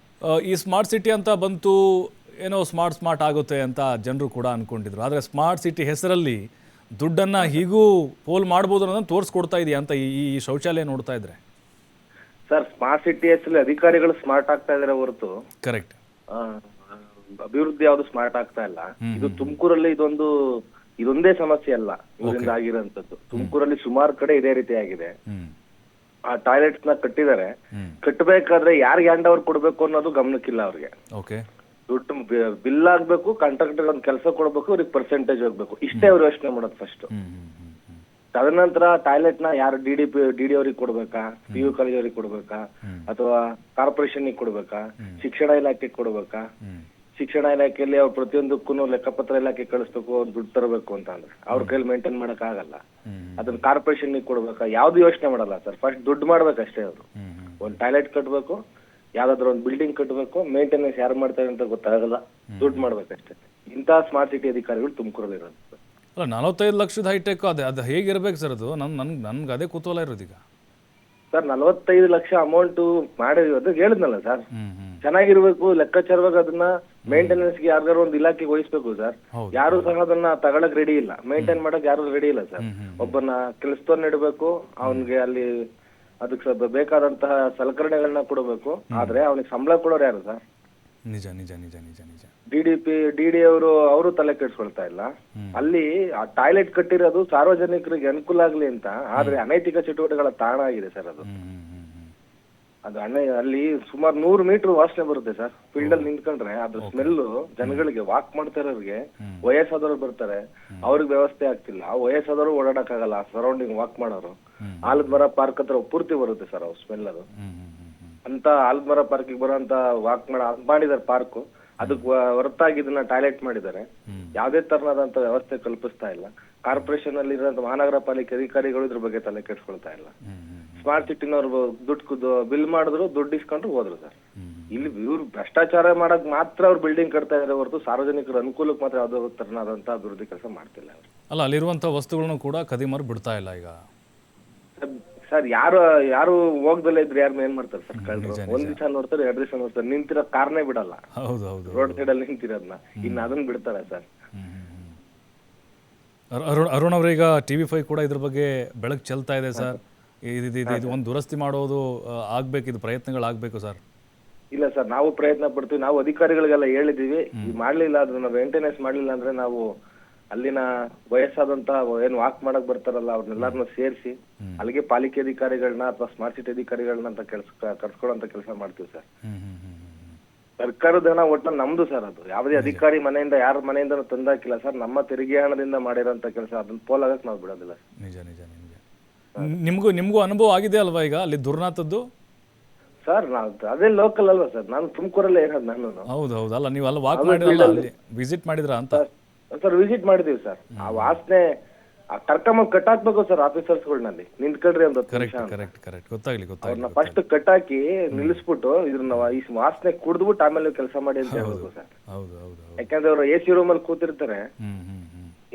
ಈ ಸ್ಮಾರ್ಟ್ ಸಿಟಿ ಅಂತ ಬಂತು, ಏನೋ ಸ್ಮಾರ್ಟ್ ಆಗುತ್ತೆ ಅಂತ ಜನರು ಕೂಡ ಅಂದ್ಕೊಂಡಿದ್ರು. ಆದರೆ ಸ್ಮಾರ್ಟ್ ಸಿಟಿ ಹೆಸರಲ್ಲಿ ದುಡ್ಡನ್ನು ಹೀಗೂ ಪೋಲ್ ಮಾಡ್ಬೋದು ಅನ್ನೋದನ್ನು ತೋರಿಸ್ಕೊಡ್ತಾ ಇದೆಯಾ ಅಂತ ಈ ಶೌಚಾಲಯ ನೋಡ್ತಾ ಇದ್ರೆ? ಸರ್ ಸ್ಮಾರ್ಟ್ ಸಿಟಿ ಹೆಸರಲ್ಲಿ ಅಧಿಕಾರಿಗಳು ಸ್ಮಾರ್ಟ್ ಆಗ್ತಾ ಇದಾರೆ ಹೊರತು ಕರೆಕ್ಟ್ ಅಭಿವೃದ್ಧಿ ಯಾವ್ದು ಸ್ಮಾರ್ಟ್ ಆಗ್ತಾ ಇಲ್ಲ. ಇದು ತುಮಕೂರಲ್ಲಿ ಇದೊಂದೇ ಸಮಸ್ಯೆ ಅಲ್ಲ ಇವರಿಂದ ಆಗಿರೋಂಥದ್ದು. ತುಮಕೂರಲ್ಲಿ ಸುಮಾರು ಕಡೆ ಇದೇ ರೀತಿ ಆಗಿದೆ. ಆ ಟಾಯ್ಲೆಟ್ಸ್ ನ ಕಟ್ಟಿದ್ದಾರೆ, ಕಟ್ಟಬೇಕಾದ್ರೆ ಯಾರಿಗೆ ಹ್ಯಾಂಡ್ ಓವರ್ ಕೊಡ್ಬೇಕು ಅನ್ನೋದು ಗಮನಕ್ಕಿಲ್ಲ ಅವ್ರಿಗೆ. ಓಕೆ, ದುಡ್ಡು ಬಿಲ್ ಆಗ್ಬೇಕು, ಕಾಂಟ್ರಾಕ್ಟರ್ ಒಂದು ಕೆಲಸ ಕೊಡ್ಬೇಕು, ಅವ್ರಿಗೆ ಪರ್ಸೆಂಟೇಜ್ ಹೋಗ್ಬೇಕು, ಇಷ್ಟೇ ಅವ್ರು ಯೋಚನೆ ಮಾಡೋದು ಫಸ್ಟ್. ತದನಂತರ ಟಾಯ್ಲೆಟ್ ನ ಯಾರು ಡಿ ಡಿ ಅವ್ರಿಗೆ ಕೊಡ್ಬೇಕಾ, PU ಕಾಲೇಜ್ ಅವ್ರಿಗೆ ಕೊಡ್ಬೇಕಾ, ಅಥವಾ ಕಾರ್ಪೊರೇಷನ್ ಕೊಡ್ಬೇಕಾ, ಶಿಕ್ಷಣ ಇಲಾಖೆಗೆ ಕೊಡ್ಬೇಕಾ? ಶಿಕ್ಷಣ ಇಲಾಖೆಯಲ್ಲಿ ಅವ್ರು ಪ್ರತಿಯೊಂದಕ್ಕೂ ಲೆಕ್ಕಪತ್ರ ಇಲಾಖೆ ಕಳಿಸ್ಬೇಕು, ಅವ್ರು ದುಡ್ಡು ತರಬೇಕು ಅಂತ ಅಂದ್ರೆ ಅವ್ರ ಕೈಲಿ ಮೇಂಟೈನ್ ಮಾಡಕ್ ಆಗಲ್ಲ. ಅದನ್ನ ಕಾರ್ಪೊರೇಷನ್ ಕೊಡ್ಬೇಕಾ? ಯಾವ್ದು ಯೋಚನೆ ಮಾಡಲ್ಲ ಸರ್. ಫಸ್ಟ್ ದುಡ್ಡು ಮಾಡ್ಬೇಕಷ್ಟೇ. ಅವರು ಒಂದ್ ಟಾಯ್ಲೆಟ್ ಕಟ್ಬೇಕು, ಯಾವ್ದಾದ್ರು ಒಂದು ಬಿಲ್ಡಿಂಗ್ ಕಟ್ಟಬೇಕು, ಮೇಂಟೆನೆನ್ಸ್ ಯಾರು ಮಾಡ್ತಾರೆ ಅಂತ ಗೊತ್ತಾಗಲ್ಲ, ದುಡ್ಡು ಮಾಡ್ಬೇಕಷ್ಟೇ. ಇಂತಹ ಸ್ಮಾರ್ಟ್ ಸಿಟಿ ಅಧಿಕಾರಿಗಳು ತುಮಕೂರಲ್ಲಿ ಇರೋದು. ಅಲ್ಲ 45 ಲಕ್ಷದ ಹೈಟೆಕ್ ಅದು ಹೇಗಿರ್ಬೇಕು ಸರ್? ಅದು ನನ್ಗೆ ಅದೇ ಕುತೂಹಲ ಇರೋದೀಗ. ಸರ್ 45 ಲಕ್ಷ ಅಮೌಂಟ್ ಮಾಡಿರೋದು ಹೇಳಿದ್ನಲ್ಲ ಸರ್, ಚೆನ್ನಾಗಿರ್ಬೇಕು. ಲೆಕ್ಕಾಚಾರವಾಗಿ ಅದನ್ನ ಮೇಂಟೆನೆನ್ಸ್ ಗೆ ಯಾರ್ದಾರು ಒಂದು ಇಲಾಖೆಗೆ ವಹಿಸ್ಬೇಕು ಸರ್. ಯಾರು ಸಹ ಅದನ್ನ ತಗೊಳಕ್ ರೆಡಿ ಇಲ್ಲ, ಮೇಂಟೈನ್ ಮಾಡಕ್ ಯಾರು ರೆಡಿ ಇಲ್ಲ ಸರ್. ಒಬ್ಬನ ಕೆಲಸದವ್ರನ್ನ ಇಡಬೇಕು, ಅವನ್ಗೆ ಅಲ್ಲಿ ಅದಕ್ಕೆ ಬೇಕಾದಂತಹ ಸಲಕರಣೆಗಳನ್ನ ಕೊಡಬೇಕು. ಆದ್ರೆ ಅವನಿಗೆ ಸಂಬಳ ಕೊಡೋರು ಯಾರು ಸರ್? ನಿಜ ನಿಜ ನಿಜ ನಿಜ ನಿಜ. DD ಅವರು ತಲೆ ಕೆಡ್ಸ್ಕೊಳ್ತಾ ಇಲ್ಲ. ಅಲ್ಲಿ ಆ ಟಾಯ್ಲೆಟ್ ಕಟ್ಟಿರೋದು ಸಾರ್ವಜನಿಕರಿಗೆ ಅನುಕೂಲ ಆಗ್ಲಿ ಅಂತ, ಆದ್ರೆ ಅನೈತಿಕ ಚಟುವಟಿಕೆಗಳ ತಾಣ ಆಗಿದೆ ಸರ್ ಅದು. ಅಲ್ಲಿ ಸುಮಾರು 100 ಮೀಟರ್ ವಾಸನೆ ಬರುತ್ತೆ ಸರ್. ಫೀಲ್ಡ್ ಅಲ್ಲಿ ನಿಂತ್ಕೊಂಡ್ರೆ ಅದ್ರ ಸ್ಮೆಲ್ ಜನಗಳಿಗೆ, ವಾಕ್ ಮಾಡ್ತಾ ಇರೋರಿಗೆ, ವಯಸ್ಸಾದವ್ರು ಬರ್ತಾರೆ, ಅವ್ರಿಗೆ ವ್ಯವಸ್ಥೆ ಆಗ್ತಿಲ್ಲ. ವಯಸ್ಸಾದವರು ಓಡಾಡಕ್ ಆಗಲ್ಲ, ಸರೌಂಡಿಂಗ್ ವಾಕ್ ಮಾಡೋರು. ಆಲದ ಮರ ಪಾರ್ಕ್ ಹತ್ರ ಪೂರ್ತಿ ಬರುತ್ತೆ ಸರ್ ಅವ್ ಸ್ಮೆಲ್. ಅದು ಅಂತ ಆಲದ ಮರ ಪಾರ್ಕಿಗೆ ಬರೋಂತ ವಾಕ್ ಮಾಡಿದಾರೆ ಪಾರ್ಕ್. ಅದಕ್ಕೆ ಹೊರತಾಗಿ ಇದನ್ನ ಟಾಯ್ಲೆಟ್ ಮಾಡಿದ್ದಾರೆ. ಯಾವ್ದೇ ತರನಾದಂತ ವ್ಯವಸ್ಥೆ ಕಲ್ಪಿಸ್ತಾ ಇಲ್ಲ. ಕಾರ್ಪೊರೇಷನ್ ಅಲ್ಲಿ ಇರೋ ಮಹಾನಗರ ಪಾಲಿಕೆ ಅಧಿಕಾರಿಗಳು ಇದ್ರ ಬಗ್ಗೆ ತಲೆ ಕೆಡ್ಸ್ಕೊಳ್ತಾ ಇಲ್ಲ. ಸ್ಮಾರ್ಟ್ ಸಿಟಿನವ್ರು ದುಡ್ಡು ಬಿಲ್ ಮಾಡಿದ್ರು, ದುಡ್ಡು ಇಸ್ಕೊಂಡ್ರು ಹೋದ್ರು ಸರ್. ಇಲ್ಲಿ ಇವ್ರು ಭ್ರಷ್ಟಾಚಾರ ಮಾಡಕ್ ಮಾತ್ರ ಅವ್ರು ಬಿಲ್ಡಿಂಗ್ ಕಟ್ತಾ ಇದಾರೆ ಹೊರತು ಸಾರ್ವಜನಿಕರ ಅನುಕೂಲಕ್ಕೆ ಮಾತ್ರ ಯಾವ್ದೋ ತರನಾದಂತ ಅಭಿವೃದ್ಧಿ ಕೆಲಸ ಮಾಡ್ತಿಲ್ಲ ಅವ್ರು. ಅಲ್ಲ, ಅಲ್ಲಿರುವಂತ ವಸ್ತುಗಳನ್ನು ಕೂಡ ಕದಿಮರು ಬಿಡ್ತಾ ಇಲ್ಲ ಈಗ ಸರ್. ಯಾರು ಹೋಗ್ದಲ್ಲೇ ಇದ್ರೆ ಯಾರು ಏನ್ ಮಾಡ್ತಾರೆ ಸರ್? ಕಳ್ರು ಒಂದ್ ದಿವಸ ನೋಡ್ತಾರೆ, 2 ದಿವಸ ನೋಡ್ತಾರೆ, ನಿಂತಿರೋ ಕಾರ್ನೇ ಬಿಡಲ್ಲ. ಹೌದು ರೋಡ್ ಸೈಡ್ ಅಲ್ಲಿ ನಿಂತಿರೋದ್ನ ಇನ್ನು ಅದನ್ನ ಬಿಡ್ತಾರೆ ಸರ್. ಅರುಣ್ ಅವರೀಗ TV5 ಕೂಡ ಇದ್ರ ಬಗ್ಗೆ ಬೆಳಕು ಚೆಲ್ತಾ ಇದೆ ಸರ್. ಇದು ಒಂದು ದುರಸ್ತಿ ಮಾಡೋದು ಆಗ್ಬೇಕು, ಇದು ಪ್ರಯತ್ನಗಳಾಗಬೇಕು ಸರ್. ಇಲ್ಲ ಸರ್, ನಾವು ಪ್ರಯತ್ನ ಪಡ್ತೀವಿ. ನಾವು ಅಧಿಕಾರಿಗಳಿಗೆಲ್ಲ ಹೇಳಿದೀವಿ, ಮಾಡ್ಲಿಲ್ಲ ಅದನ್ನ ಮೇಂಟೆನೆನ್ಸ್ ಮಾಡ್ಲಿಲ್ಲ ಅಂದ್ರೆ ನಾವು ಅಲ್ಲಿನ ವಯಸ್ಸಾದಂತ ಏನ್ ವಾಕ್ ಮಾಡಕ್ ಬರ್ತಾರಲ್ಲ ಅವ್ರನ್ನೆಲ್ಲಾರನ್ನ ಸೇರಿಸಿ ಅಲ್ಲಿಗೆ ಪಾಲಿಕೆ ಅಧಿಕಾರಿಗಳನ್ನ ಅಥವಾ ಸ್ಮಾರ್ಟ್ ಸಿಟಿ ಅಧಿಕಾರಿಗಳನ್ನ ಅಂತ ಕರ್ಸ್ಕೊಳ್ಳೋಂತ ಕೆಲಸ ಮಾಡ್ತೀವಿ ಸರ್. ಸರ್ಕಾರದ ಹಣ ಒಟ್ಟು ನಮ್ದು ಸರ್. ಅದು ಯಾವುದೇ ಅಧಿಕಾರಿ ಮನೆಯಿಂದ ಯಾರ ಮನೆಯಿಂದ ತಂದಾಕಿಲ್ಲ ಸರ್. ನಮ್ಮ ತೆರಿಗೆ ಹಣದಿಂದ ಮಾಡಿರೋಂತ ಕೆಲಸ. ಅದನ್ನ ಪೋಲಾಗಕ್ ನಾವು ಬಿಡೋದಿಲ್ಲ. ನಿಜ ನಿಜ ನಿಜ. ನಿಮ್ಗೂ ಅನುಭವ ಆಗಿದೆ ಅಲ್ವಾ ಈಗ ಅಲ್ಲಿ ದುರ್ನಾಥದ್ದು? ಸರ್ ಅದೇ ಲೋಕಲ್ ಅಲ್ವಾ ಸರ್, ನಾನು ತುಮಕೂರಲ್ಲೇ ಇರೋದು. ನಾನು ಹೌದು ಅಲ್ಲ, ನೀವು ಅಲ್ಲಿ ವಾಕ್ ಮಾಡಿರಲ್ಲ, ಅಲ್ಲಿ ವಿಸಿಟ್ ಮಾಡಿದ್ರ ಅಂತ? ಸರ್ ವಿಸಿಟ್ ಮಾಡಿದೀವಿ ಸರ್. ಆ ವಾಸನೆ ಕರ್ಕೊಂಬಂದ್ ಕಟ್ಟಾಕ್ಬೇಕು ಸರ್ ಆಫೀಸರ್ಸ್ಗಳಲ್ಲಿ. ನಿಂತ್ಕೊಳ್ರಿ ಅಂತ ಗೊತ್ತಾಗ್ಲಿ. ಅವ್ರನ್ನ ಫಸ್ಟ್ ಕಟ್ಟಾಕಿ ನಿಲ್ಲಿಸ್ಬಿಟ್ಟು ಇದ್ರನ್ನ ಈ ವಾಸನೆ ಕುಡ್ದ್ಬಿಟ್ಟು ಆಮೇಲೆ ಕೆಲಸ ಮಾಡಿ ಅಂತ ಹೇಳ್ಬೇಕು ಸರ್. ಯಾಕಂದ್ರೆ ಅವ್ರು AC ರೂಮಲ್ಲಿ ಕೂತಿರ್ತಾರೆ.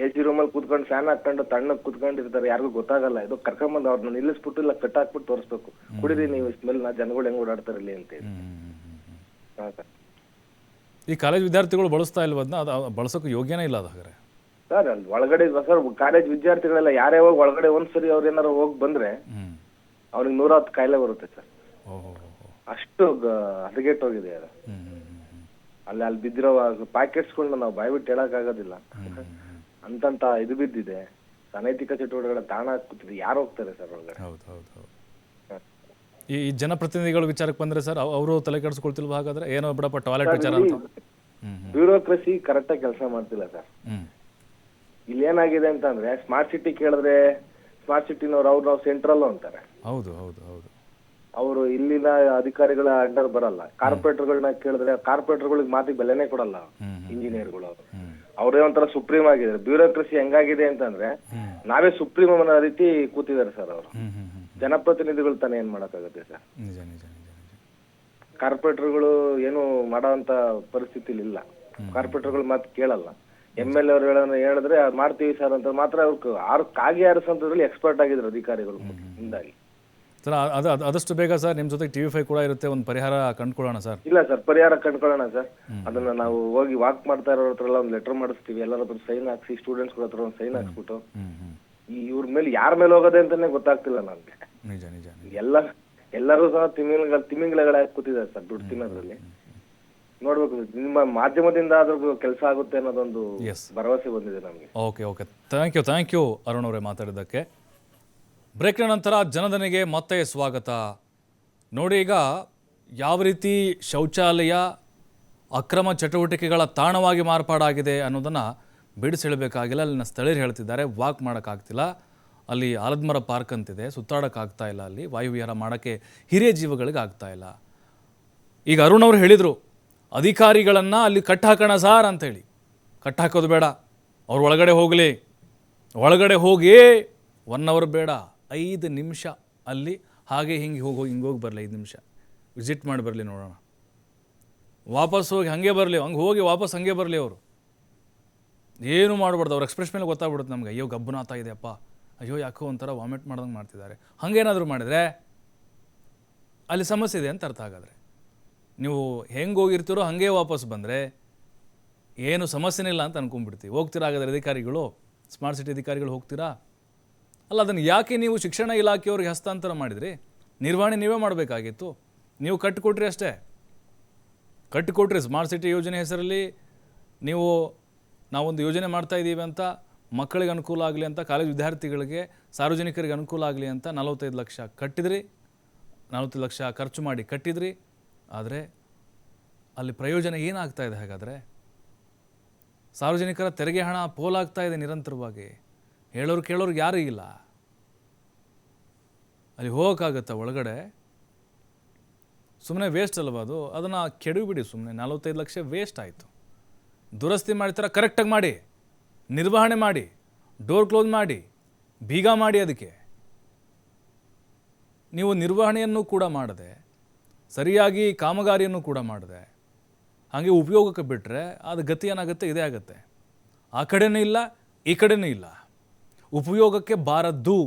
AC ರೂಮಲ್ಲಿ ಕೂತ್ಕೊಂಡು ಫ್ಯಾನ್ ಹಾಕೊಂಡು ತಣ್ಣಗ್ ಕೂತ್ಕೊಂಡಿರ್ತಾರೆ, ಯಾರಿಗೂ ಗೊತ್ತಾಗಲ್ಲ. ಇದು ಕರ್ಕೊಂಬಂದ್ ಅವ್ರನ್ನ ನಿಲ್ಲಿಸ್ಬಿಟ್ಟು ಇಲ್ಲ ಕಟ್ಟಾಕ್ಬಿಟ್ಟು ತೋರಿಸ್ಬೇಕು, ಕುಡಿರಿ ನೀವು ಸ್ಮೆಲ್ ನ, ಜನಗಳು ಹೆಂಗ್ ಓಡಾಡ್ತಾರೆ ಇಲ್ಲಿ ಅಂತ ಹೇಳಿ. ಹಾ ಸರ್. ಈ ಕಾಲೇಜ್ ವಿದ್ಯಾರ್ಥಿಗಳು ಬಳಸ್ತಾ ಇಲ್ವ ಅದನ್ನ? ಅದು ಬಳಸೋಕೆ ಯೋಗ್ಯನೇ ಇಲ್ಲ ಅದು ಹಾಗಾದ್ರೆ ಸರ್? ಅಲ್ಲಿ ಒಳಗಡೆ ಸರ್ ಕಾಲೇಜ್ ವಿದ್ಯಾರ್ಥಿಗಳೆಲ್ಲ ಯಾರೇ ಹೋಗಿ ಒಳಗಡೆ ಒಂದ್ಸರಿ ಅವ್ರ ಏನಾರು ಹೋಗಿ ಬಂದ್ರೆ ಅವ್ರಿಗೆ 110 ಕಾಯಿಲೆ ಬರುತ್ತೆ ಸರ್. ಅಷ್ಟು ಹದಗೆಟ್ ಹೋಗಿದೆ ಅದು. ಅಲ್ಲಿ ಬಿದ್ದಿರೋ ಪ್ಯಾಕೆಟ್ಸ್ಗಳನ್ನ ನಾವು ಬಾಯ್ಬಿಟ್ಟು ಹೇಳಕ್ ಆಗೋದಿಲ್ಲ. ಅಂತಂತ ಇದು ಬಿದ್ದಿದೆ. ಅನೈತಿಕ ಚಟುವಟಿಕೆಗಳ ತಾಣ ಕೂತಿದೆ. ಯಾರು ಹೋಗ್ತಾರೆ ಸರ್ ಒಳಗಡೆ? ಈ ಜನಪ್ರತಿನಿಧಿಗಳ ವಿಚಾರಕ್ಕೆ ಬಂದ್ರೆ ಸರ್, ಅವರು ತಲೆ ಕೆಡಿಸ್ಕೊಳ್ತಿಲ್ವ ಹಾಗಾದ್ರೆ? ಏನೋ ಬಿಡಪ್ಪ ಟಾಯ್ಲೆಟ್ ವಿಚಾರ ಅಂತ. ಬ್ಯೂರೋಕ್ರಸಿ ಕರೆಕ್ಟ್ ಆಗಿ ಕೆಲಸ ಮಾಡ್ತಿಲ್ಲ ಸರ್. ಇಲ್ಲಿ ಏನಾಗಿದೆ ಅಂತಂದ್ರೆ ಸ್ಮಾರ್ಟ್ ಸಿಟಿ ಕೇಳಿದ್ರೆ ಸ್ಮಾರ್ಟ್ ಸಿಟಿನವ್ರು ನಾವು ಸೆಂಟ್ರಲ್ ಅಂತಾರೆ. ಅವರು ಇಲ್ಲಿನ ಅಧಿಕಾರಿಗಳ ಅಂಡರ್ ಬರಲ್ಲ. ಕಾರ್ಪೊರೇಟರ್ಗಳನ್ನ ಕೇಳಿದ್ರೆ ಕಾರ್ಪೊರೇಟರ್ಗಳಿಗೆ ಮಾತಿಗೆ ಬೆಲೆನೇ ಕೊಡಲ್ಲ ಇಂಜಿನಿಯರ್ಗಳು. ಅವರೇ ಒಂಥರ ಸುಪ್ರೀಂ ಆಗಿದ್ದಾರೆ. ಬ್ಯೂರೋಕ್ರಸಿ ಹೆಂಗಾಗಿದೆ ಅಂತಂದ್ರೆ ನಾವೇ ಸುಪ್ರೀಂ ಅನ್ನೋ ರೀತಿ ಕೂತಿದ್ದಾರೆ ಸರ್ ಅವರು. ಜನಪ್ರತಿನಿಧಿಗಳು ತಾನೇ ಏನ್ ಮಾಡಕ್ಕಾಗುತ್ತೆ ಸರ್? ನಿಜ ನಿಜ ನಿಜ ನಿಜ. ಕಾರ್ಪೊರೇಟರ್ಗಳು ಏನು ಮಾಡೋಂತ ಪರಿಸ್ಥಿತಿಲಿ ಇಲ್ಲ. ಕಾರ್ಪೊರೇಟರ್ಗಳು ಮಾತು ಕೇಳಲ್ಲ. MLA ಅವ್ರು ಹೇಳಿದ್ರೆ ಮಾಡ್ತೀವಿ ಸರ್ ಅಂತ ಮಾತ್ರ ಅವ್ರು ಕಾಗಿ ಆರಿಸೋದ್ರಲ್ಲಿ ಎಕ್ಸ್ಪರ್ಟ್ ಆಗಿದ್ರು ಅಧಿಕಾರಿಗಳು ಹಿಂದಾಗಿ. ಸರ್ ಆದಷ್ಟು ಬೇಗ ಸರ್ ನಿಮ್ಮ ಜೊತೆಗೆ TV5 ಕೂಡ ಇರುತ್ತೆ, ಒಂದು ಪರಿಹಾರ ಕಂಡುಕೊಳ್ಳೋಣ ಸರ್. ಇಲ್ಲ ಸರ್, ಪರಿಹಾರ ಕಂಡ್ಕೊಳ್ಳೋಣ ಸರ್. ಅದನ್ನ ನಾವು ಹೋಗಿ ವಾಕ್ ಮಾಡ್ತಾ ಇರೋರ ಹತ್ರ ಎಲ್ಲ ಒಂದು ಲೆಟರ್ ಮಾಡಿಸ್ತೀವಿ, ಎಲ್ಲರ ಹತ್ರ ಸೈನ್ ಹಾಕ್ಸಿ, ಸ್ಟೂಡೆಂಟ್ಸ್ ಹತ್ರ ಒಂದು ಸೈನ್ ಹಾಕ್ಸ್ಬಿಟ್ಟು ಇವ್ರ ಮೇಲೆ ಯಾರ ಮೇಲೆ ಹೋಗೋದೆ ಅಂತಾನೆ ಗೊತ್ತಾಗ್ತಿಲ್ಲ ನನ್ಗೆ. ನಿಜ ನಿಜ. ಎಲ್ಲರೂ ಸಹ ತಿಮಿಂಗ್ಲಗಳಾಗಿ ಕೂತಿದ್ದಾರೆ ಸರ್ ದುಡ್ಡು ತಿನ್ನೋದ್ರಲ್ಲಿ. ನೋಡ್ಬೇಕು, ನಿಮ್ಮ ಮಾಧ್ಯಮದಿಂದ ಆದ್ರೂ ಕೆಲಸ ಆಗುತ್ತೆ ಅನ್ನೋದೊಂದು ಭರವಸೆ ಬಂದಿದೆ ನಮಗೆ. Okay okay, thank you Arun ಅವರೇ ಮಾತಾಡಿದ್ದಕ್ಕೆ. ಬ್ರೇಕ್ನ ನಂತರ ಜನಧನಿಗೆ ಮತ್ತೆ ಸ್ವಾಗತ. ನೋಡಿ, ಈಗ ಯಾವ ರೀತಿ ಶೌಚಾಲಯ ಅಕ್ರಮ ಚಟುವಟಿಕೆಗಳ ತಾಣವಾಗಿ ಮಾರ್ಪಾಡಾಗಿದೆ ಅನ್ನೋದನ್ನು ಬಿಡಿಸಿಡಬೇಕಾಗಿಲ್ಲ. ಅಲ್ಲಿನ ಸ್ಥಳೀಯರು ಹೇಳ್ತಿದ್ದಾರೆ ವಾಕ್ ಮಾಡೋಕ್ಕಾಗ್ತಿಲ್ಲ, ಅಲ್ಲಿ ಆಲದಮರ ಪಾರ್ಕ್ ಅಂತಿದೆ, ಸುತ್ತಾಡೋಕ್ಕಾಗ್ತಾ ಇಲ್ಲ, ಅಲ್ಲಿ ವಾಯುವಿಹಾರ ಮಾಡೋಕ್ಕೆ ಹಿರಿಯ ಜೀವಗಳಿಗೆ ಆಗ್ತಾ ಇಲ್ಲ. ಈಗ ಅರುಣ್ ಅವರು ಹೇಳಿದರು ಅಧಿಕಾರಿಗಳನ್ನು ಅಲ್ಲಿ ಕಟ್ಟಾಕೋಣ ಸಾರ್ ಅಂಥೇಳಿ. ಕಟ್ಟಾಕೋದು ಬೇಡ, ಅವ್ರು ಒಳಗಡೆ ಹೋಗಲಿ, ಒಳಗಡೆ ಹೋಗಿ 1 hour ಬೇಡ, 5 ನಿಮಿಷ ಅಲ್ಲಿ ಹಾಗೆ ಹಿಂಗೆ ಹೋಗಿ ಬರಲಿ, 5 ನಿಮಿಷ ವಿಸಿಟ್ ಮಾಡಿ ಬರಲಿ, ನೋಡೋಣ. ವಾಪಸ್ ಹೋಗಿ ಹಾಗೆ ಬರಲಿ, ಹಂಗೆ ಹೋಗಿ ವಾಪಸ್ ಹಾಗೆ ಬರಲಿ. ಅವರು ಏನು ಮಾಡಬಾರ್ದು, ಅವ್ರ ಎಕ್ಸ್ಪ್ರೆಸ್ ಮೇಲೆ ಗೊತ್ತಾಗ್ಬಿಡುತ್ತೆ ನಮಗೆ. ಅಯ್ಯೋ ಗಬ್ಬನಾತ ಇದೆಯಪ್ಪ, ಅಯ್ಯೋ ಯಾಕೋ ಒಂಥರ ವಾಮಿಟ್ ಮಾಡ್ದಂಗೆ ಮಾಡ್ತಿದ್ದಾರೆ. ಹಾಗೇನಾದರೂ ಮಾಡಿದರೆ ಅಲ್ಲಿ ಸಮಸ್ಯೆ ಇದೆ ಅಂತ ಅರ್ಥ. ಹಾಗಾದರೆ ನೀವು ಹೆಂಗೆ ಹೋಗಿರ್ತೀರೋ ಹಾಗೆ ವಾಪಸ್ ಬಂದರೆ ಏನು ಸಮಸ್ಯೆನೇ ಇಲ್ಲ ಅಂತ ಅನ್ಕೊಂಡ್ಬಿಡ್ತೀವಿ. ಹೋಗ್ತೀರಾ ಹಾಗಾದರೆ ಅಧಿಕಾರಿಗಳು, ಸ್ಮಾರ್ಟ್ ಸಿಟಿ ಅಧಿಕಾರಿಗಳು ಹೋಗ್ತೀರಾ? ಅಲ್ಲ, ಅದನ್ನು ಯಾಕೆ ನೀವು ಶಿಕ್ಷಣ ಇಲಾಖೆಯವ್ರಿಗೆ ಹಸ್ತಾಂತರ ಮಾಡಿದ್ರಿ? ನಿರ್ವಹಣೆ ನೀವೇ ಮಾಡಬೇಕಾಗಿತ್ತು. ನೀವು ಕಟ್ಟಿಕೊಟ್ರಿ ಅಷ್ಟೇ, ಕಟ್ಟಿಕೊಟ್ರಿ. ಸ್ಮಾರ್ಟ್ ಸಿಟಿ ಯೋಜನೆ ಹೆಸರಲ್ಲಿ ನಾವೊಂದು ಯೋಜನೆ ಮಾಡ್ತಾಯಿದ್ದೀವಿ ಅಂತ, ಮಕ್ಕಳಿಗೆ ಅನುಕೂಲ ಆಗಲಿ ಅಂತ, ಕಾಲೇಜ್ ವಿದ್ಯಾರ್ಥಿಗಳಿಗೆ, ಸಾರ್ವಜನಿಕರಿಗೆ ಅನುಕೂಲ ಆಗಲಿ ಅಂತ 45 ಲಕ್ಷ ಕಟ್ಟಿದ್ರಿ, 40 ಲಕ್ಷ ಖರ್ಚು ಮಾಡಿ ಕಟ್ಟಿದ್ರಿ. ಆದರೆ ಅಲ್ಲಿ ಪ್ರಯೋಜನ ಏನಾಗ್ತಾ ಇದೆ? ಹಾಗಾದರೆ ಸಾರ್ವಜನಿಕರ ತೆರಿಗೆ ಹಣ ಪೋಲಾಗ್ತಾ ಇದೆ ನಿರಂತರವಾಗಿ. ಹೇಳೋರು ಕೇಳೋರಿಗೆ ಯಾರೂ ಇಲ್ಲ. ಅಲ್ಲಿ ಹೋಗೋಕ್ಕಾಗತ್ತಾ ಒಳಗಡೆ? ಸುಮ್ಮನೆ ವೇಸ್ಟ್ ಅಲ್ವಾ ಅದು? ಅದನ್ನು ಕೆಡವಿಬಿಡಿ ಸುಮ್ಮನೆ. 45 ಲಕ್ಷ ವೇಸ್ಟ್ ಆಯಿತು. ದುರಸ್ತಿ ಮಾಡ್ತೀರ, ಕರೆಕ್ಟಾಗಿ ಮಾಡಿ, ನಿರ್ವಹಣೆ ಮಾಡಿ, ಡೋರ್ ಕ್ಲೋಸ್ ಮಾಡಿ, ಬೀಗ ಮಾಡಿ. ಅದಕ್ಕೆ ನೀವು ನಿರ್ವಹಣೆಯನ್ನು ಕೂಡ ಮಾಡದೆ, ಸರಿಯಾಗಿ ಕಾಮಗಾರಿಯನ್ನು ಕೂಡ ಮಾಡದೆ, ಹಾಗೆ ಉಪಯೋಗಕ್ಕೆ ಬಿಟ್ಟರೆ ಅದು ಗತಿ ಏನಾಗುತ್ತೆ? ಇದೇ ಆಗುತ್ತೆ. ಆ ಕಡೆನೂ ಇಲ್ಲ, ಈ ಕಡೆನೂ ಇಲ್ಲ, ಉಪಯೋಗಕ್ಕೆ ಬಾರದ್ದು.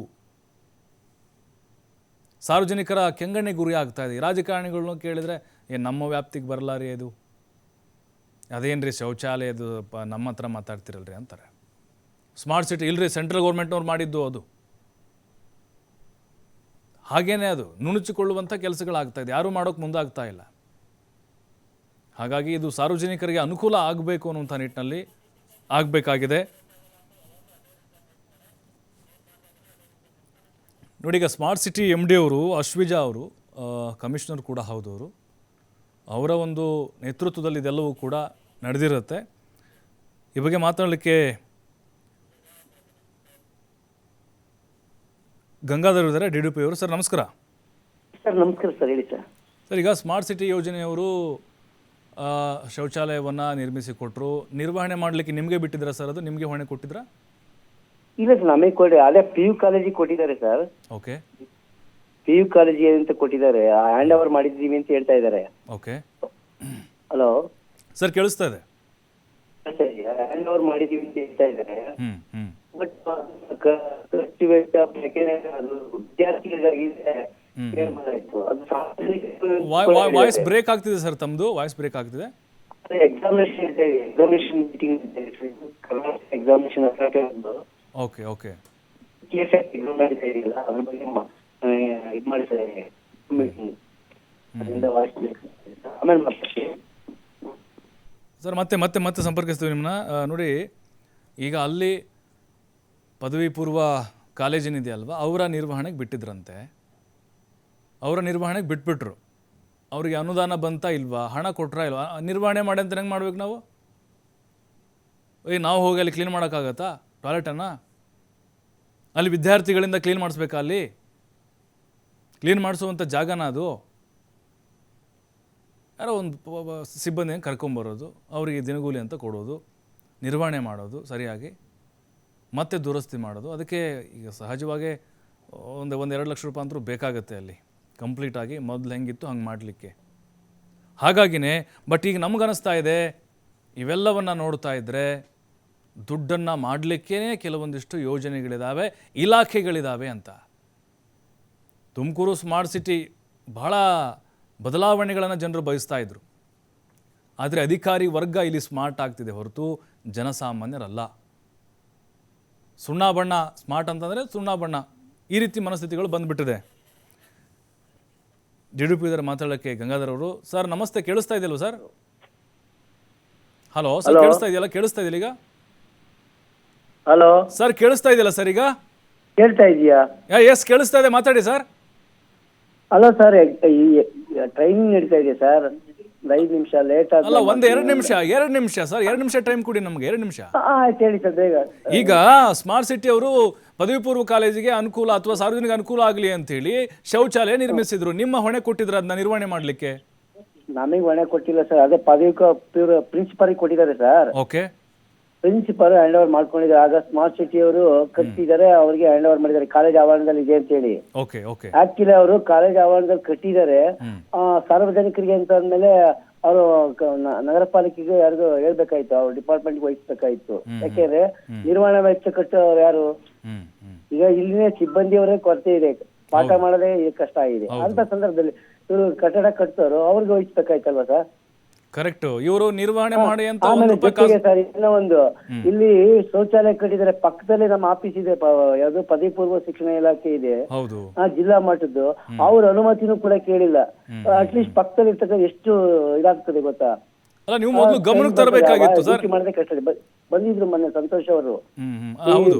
ಸಾರ್ವಜನಿಕರ ಕೆಂಗಣ್ಣೆ ಗುರಿ ಆಗ್ತಾ ಇದೆ. ರಾಜಕಾರಣಿಗಳನ್ನೂ ಕೇಳಿದರೆ ನಮ್ಮ ವ್ಯಾಪ್ತಿಗೆ ಬರಲ್ಲ ರೀ ಅದು, ಅದೇನು ರೀ ಶೌಚಾಲಯದು ನಮ್ಮ ಹತ್ರ ಮಾತಾಡ್ತಿರಲ್ರಿ ಅಂತಾರೆ. ಸ್ಮಾರ್ಟ್ ಸಿಟಿ ಇಲ್ಲರಿ, ಸೆಂಟ್ರಲ್ ಗೌರ್ಮೆಂಟ್ನವ್ರು ಮಾಡಿದ್ದು ಅದು. ಹಾಗೇನೆ ಅದು ನುಣುಚಿಕೊಳ್ಳುವಂಥ ಕೆಲಸಗಳಾಗ್ತಾ ಇದೆ, ಯಾರೂ ಮಾಡೋಕ್ಕೆ ಮುಂದಾಗ್ತಾ ಇಲ್ಲ. ಹಾಗಾಗಿ ಇದು ಸಾರ್ವಜನಿಕರಿಗೆ ಅನುಕೂಲ ಆಗಬೇಕು ಅನ್ನುವಂಥ ನಿಟ್ಟಿನಲ್ಲಿ ಆಗಬೇಕಾಗಿದೆ. ನೋಡಿ, ಈಗ ಸ್ಮಾರ್ಟ್ ಸಿಟಿ MD ಅವರು ಅಶ್ವಿಜಾ ಅವರು ಕಮಿಷನರ್ ಕೂಡ ಹೌದವರು, ಅವರ ಒಂದು ನೇತೃತ್ವದಲ್ಲಿ ಇದೆಲ್ಲವೂ ಕೂಡ ನಡೆದಿರುತ್ತೆ. ಈ ಬಗ್ಗೆ ಮಾತಾಡಲಿಕ್ಕೆ ಗಂಗಾಧರ್ ಇದ್ದಾರೆ, DDP ಅವರು. ಸರ್ ನಮಸ್ಕಾರ. ಸರ್ ನಮಸ್ಕಾರ ಸರ್, ಹೇಳಿ ಸರ್. ಸರ್, ಈಗ ಸ್ಮಾರ್ಟ್ ಸಿಟಿ ಯೋಜನೆಯವರು ಶೌಚಾಲಯವನ್ನು ನಿರ್ಮಿಸಿ ಕೊಟ್ಟರು, ನಿರ್ವಹಣೆ ಮಾಡಲಿಕ್ಕೆ ನಿಮಗೆ ಬಿಟ್ಟಿದ್ದೀರಾ ಸರ್? ಅದು ನಿಮಗೆ ಹೊಣೆ ಕೊಟ್ಟಿದ್ರಾ? ಇಲ್ಲ ಸರ್, ನಮಗೆ ಕೊಡಿ, ಅದೇ PU ಕಾಲೇಜಿಗೆ ಕೊಟ್ಟಿದ್ದಾರೆ ಸರ್. ಓಕೆ, PU ಕಾಲೇಜಿಗೆ ಅಂತ ಕೊಟ್ಟಿದ್ದಾರೆ, ಹ್ಯಾಂಡ್ ಓವರ್ ಮಾಡಿದ್ದೀವಿ ಅಂತ ಹೇಳ್ತಾ ಇದ್ದಾರೆ. ಓಕೆ, ಹಲೋ ಸರ್ ಕೇಳಿಸ್ತಾ ಇದೆ. ಹ್ಯಾಂಡ್ ಓವರ್ ಮಾಡಿದ್ದೀವಿ ಅಂತ ಹೇಳ್ತಾ ಇದ್ದಾರೆ. ಬಟ್ ವಿದ್ಯಾರ್ಥಿಗಳಿಗಾಗಿದೆ. ವಾಯ್ಸ್ ಬ್ರೇಕ್ ಆಗ್ತಿದೆ ಸರ್, ತಮ್ಮದು ವಾಯ್ಸ್ ಬ್ರೇಕ್ ಆಗ್ತಿದೆ. Examination meeting examination okay okay exam ನಡೀತಾ ಇದೆಯಲ್ಲ, ಅದ್ರ ಬಗ್ಗೆ ಇದು ಮಾಡ್ತಾರೆ ಮೀಟಿಂಗ್. ಅದರಿಂದ ವಾಯ್ಸ್ ಬ್ರೇಕ್ ಆಮೇಲೆ ಮಾಡ್ತೀವಿ ಸರ್. ಮತ್ತೆ ಸಂಪರ್ಕಿಸ್ತೀವಿ ನಿಮ್ಮನ್ನ. ನೋಡಿ, ಈಗ ಅಲ್ಲಿ ಪದವಿ ಪೂರ್ವ ಕಾಲೇಜಿನಿದೆಯಲ್ವ, ಅವರ ನಿರ್ವಹಣೆಗೆ ಬಿಟ್ಟಿದ್ರಂತೆ. ಅವರ ನಿರ್ವಹಣೆಗೆ ಬಿಟ್ಬಿಟ್ರು. ಅವರಿಗೆ ಅನುದಾನ ಬಂತಾ ಇಲ್ವಾ, ಹಣ ಕೊಟ್ರಾ ಇಲ್ವಾ? ನಿರ್ವಹಣೆ ಮಾಡಿ ಅಂತ ಹೆಂಗೆ ಮಾಡ್ಬೇಕು ನಾವು? ನಾವು ಹೋಗಿ ಅಲ್ಲಿ ಕ್ಲೀನ್ ಮಾಡೋಕ್ಕಾಗತ್ತಾ ಟಾಯ್ಲೆಟನ್ನು? ಅಲ್ಲಿ ವಿದ್ಯಾರ್ಥಿಗಳಿಂದ ಕ್ಲೀನ್ ಮಾಡಿಸ್ಬೇಕಾ? ಅಲ್ಲಿ ಕ್ಲೀನ್ ಮಾಡಿಸುವಂಥ ಜಾಗನ ಅದು? ಯಾರೋ ಒಂದು ಸಿಬ್ಬಂದಿಯನ್ನು ಕರ್ಕೊಂಬರೋದು, ಅವರಿಗೆ ದಿನಗೂಲಿ ಅಂತ ಕೊಡೋದು, ನಿರ್ವಹಣೆ ಮಾಡೋದು ಸರಿಯಾಗಿ, ಮತ್ತೆ ದುರಸ್ತಿ ಮಾಡೋದು. ಅದಕ್ಕೆ ಈಗ ಸಹಜವಾಗಿ ಒಂದು 2 ಲಕ್ಷ ರೂಪಾಯಿ ಅಂತೂ ಬೇಕಾಗುತ್ತೆ ಅಲ್ಲಿ ಕಂಪ್ಲೀಟಾಗಿ, ಮೊದಲು ಹೆಂಗಿತ್ತು ಹಂಗೆ ಮಾಡಲಿಕ್ಕೆ. ಹಾಗಾಗಿನೇ ಬಟ್ ಈಗ ನಮಗನ್ನಿಸ್ತಾ ಇದೆ ಇವೆಲ್ಲವನ್ನು ನೋಡ್ತಾ ಇದ್ದರೆ ದುಡ್ಡನ್ನು ಮಾಡಲಿಕ್ಕೇ ಕೆಲವೊಂದಿಷ್ಟು ಯೋಜನೆಗಳಿದ್ದಾವೆ, ಇಲಾಖೆಗಳಿದ್ದಾವೆ ಅಂತ. ತುಮಕೂರು ಸ್ಮಾರ್ಟ್ ಸಿಟಿ ಬಹಳ ಬದಲಾವಣೆಗಳನ್ನು ಜನರು ಬಯಸ್ತಾ ಇದ್ರು. ಆದರೆ ಅಧಿಕಾರಿ ವರ್ಗ ಇಲ್ಲಿ ಸ್ಮಾರ್ಟ್ ಆಗ್ತಿದೆ ಹೊರತು ಜನಸಾಮಾನ್ಯರಲ್ಲ. ಸುಣ್ಣ ಬಣ್ಣ ಸ್ಮಾರ್ಟ್ ಅಂತಂದರೆ ಸುಣ್ಣ ಬಣ್ಣ, ಈ ರೀತಿ ಮನಸ್ಥಿತಿಗಳು ಬಂದುಬಿಟ್ಟಿದೆ. DDP ಇದರ ಮಾತಾಡೋಕ್ಕೆ ಗಂಗಾಧರ್ ಅವರು. ಸರ್ ನಮಸ್ತೆ, ಕೇಳಿಸ್ತಾ ಇದೆಯಲ್ವ ಸರ್? ಹಲೋ ಸರ್, ಕೇಳಿಸ್ತಾ ಇದೆಯಲ್ಲ? ಕೇಳಿಸ್ತಾ ಇದೆಯಲ್ಲ ಈಗ? ಹಲೋ ಸರ್ ಕೇಳಿಸ್ತಾ ಇದೆಯಲ್ಲ ಸರ್ ಈಗ? ಕೇಳ್ತಾ ಇದೆಯಾ? ಎಸ್ ಕೇಳಿಸ್ತಾ ಇದೆ, ಮಾತಾಡಿ ಸರ್. ಹಲೋ ಸರ್, ಟ್ರೈನಿಂಗ್ ನಡೀತಾ ಇದೆ ಸರ್. 5 ನಿಮಿಷ ಲೇಟ್ ಅಲ್ಲ, ಒಂದು 2 ನಿಮಿಷ ಸರ್, 2 ನಿಮಿಷ ಟೈಮ್ ಕೊಡಿ ನಮಗೆ, 2 ನಿಮಿಷ. ಆಯ್ತು ಹೇಳಿ ಸರ್ ಬೇಗ. ಈಗ ಸ್ಮಾರ್ಟ್ ಸಿಟಿ ಅವರು ಪದವಿ ಪೂರ್ವ ಕಾಲೇಜಿಗೆ ಅನುಕೂಲ ಅಥವಾ ಸಾರ್ವಜನಿಕ ಅನುಕೂಲ ಆಗಲಿ ಅಂತೇಳಿ ಶೌಚಾಲಯ ನಿರ್ಮಿಸಿದ್ರು. ನಿಮ್ಮ ಹೊಣೆ ಕೊಟ್ಟಿದ್ರು ಅದನ್ನ ನಿರ್ವಹಣೆ ಮಾಡಲಿಕ್ಕೆ? ನಮಗೆ ಹೊಣೆ ಕೊಟ್ಟಿಲ್ಲ ಸರ್, ಅದೇ ಪದವಿ ಪ್ರಿನ್ಸಿಪಾಲ್ ಕೊಟ್ಟಿದ್ದಾರೆ sir. Okay, principal hand over ಮಾಡ್ಕೊಂಡಿದ್ದಾರೆ. ಆಗ ಸ್ಮಾರ್ಟ್ ಸಿಟಿ ಅವರು ಕಟ್ಟಿದ್ದಾರೆ, ಅವರಿಗೆ ಹ್ಯಾಂಡ್ ಓವರ್ ಮಾಡಿದ್ದಾರೆ. ಕಾಲೇಜ್ ಆವರಣದಲ್ಲಿ ಇದೆ ಅಂತ ಹೇಳಿ. Okay okay. ಆಕ್ಚುಲಿ ಅವರು ಕಾಲೇಜ್ ಆವರಣದಲ್ಲಿ ಕಟ್ಟಿದ್ದಾರೆ, ಸಾರ್ವಜನಿಕರಿಗೆ ಅಂತ ಅಂದ್ಮೇಲೆ ಅವರು ನಗರ ಪಾಲಿಕೆಗೆ ಯಾರಿಗೂ ಹೇಳ್ಬೇಕಾಯ್ತು, ಅವ್ರ ಡಿಪಾರ್ಟ್ಮೆಂಟ್ಗೆ ವಹಿಸ್ಬೇಕಾಯ್ತು. ಯಾಕೆಂದ್ರೆ ನಿರ್ವಹಣಾ ವೆಚ್ಚ ಕಟ್ಟೋರು ಯಾರು? ಈಗ ಇಲ್ಲಿನೇ ಸಿಬ್ಬಂದಿಯವರೇ ಕೊರತೆ ಇದೆ, ಪಾಠ ಮಾಡೋದೇ ಕಷ್ಟ ಆಗಿದೆ. ಅಂತ ಸಂದರ್ಭದಲ್ಲಿ ಇವರು ಕಟ್ಟಡ ಕಟ್ತೋರು ಅವ್ರಿಗೆ ವಹಿಸ್ಬೇಕಾಯ್ತಲ್ವಾ ಸರ್? ಕರೆಕ್ಟ್. ಇವರು ನಿರ್ವಹಣೆ ಮಾಡಿ ಅಂತ ಆಮೇಲೆ ಜೊತೆಗೆ ಸರ್ ಇನ್ನೂ ಒಂದು, ಇಲ್ಲಿ ಶೌಚಾಲಯ ಕಟ್ಟಿದರೆ ಪಕ್ಕದಲ್ಲಿ ನಮ್ಮ ಆಫೀಸ್ ಇದೆ, ಯಾವ್ದು ಪದವಿ ಪೂರ್ವ ಶಿಕ್ಷಣ ಇಲಾಖೆ ಇದೆ, ಹೌದು, ಜಿಲ್ಲಾ ಮಟ್ಟದ್ದು. ಅವ್ರ ಅನುಮತಿನೂ ಕೂಡ ಕೇಳಿಲ್ಲ. ಅಟ್ಲೀಸ್ಟ್ ಪಕ್ಕದಲ್ಲಿ ಇರ್ತಕ್ಕ ಎಷ್ಟು ಇದಾಗ್ತದೆ ಗೊತ್ತಾ? ಅಲ್ಲ, ನೀವು ಮೊದಲು ಗಮನಕ್ಕೆ ತರಬೇಕಾಗಿತ್ತು ಸರ್. ಮಾಡದೆ ಕಷ್ಟ. ಬಂದಿದ್ರು ಮೊನ್ನೆ ಸಂತೋಷ್ ಅವರು,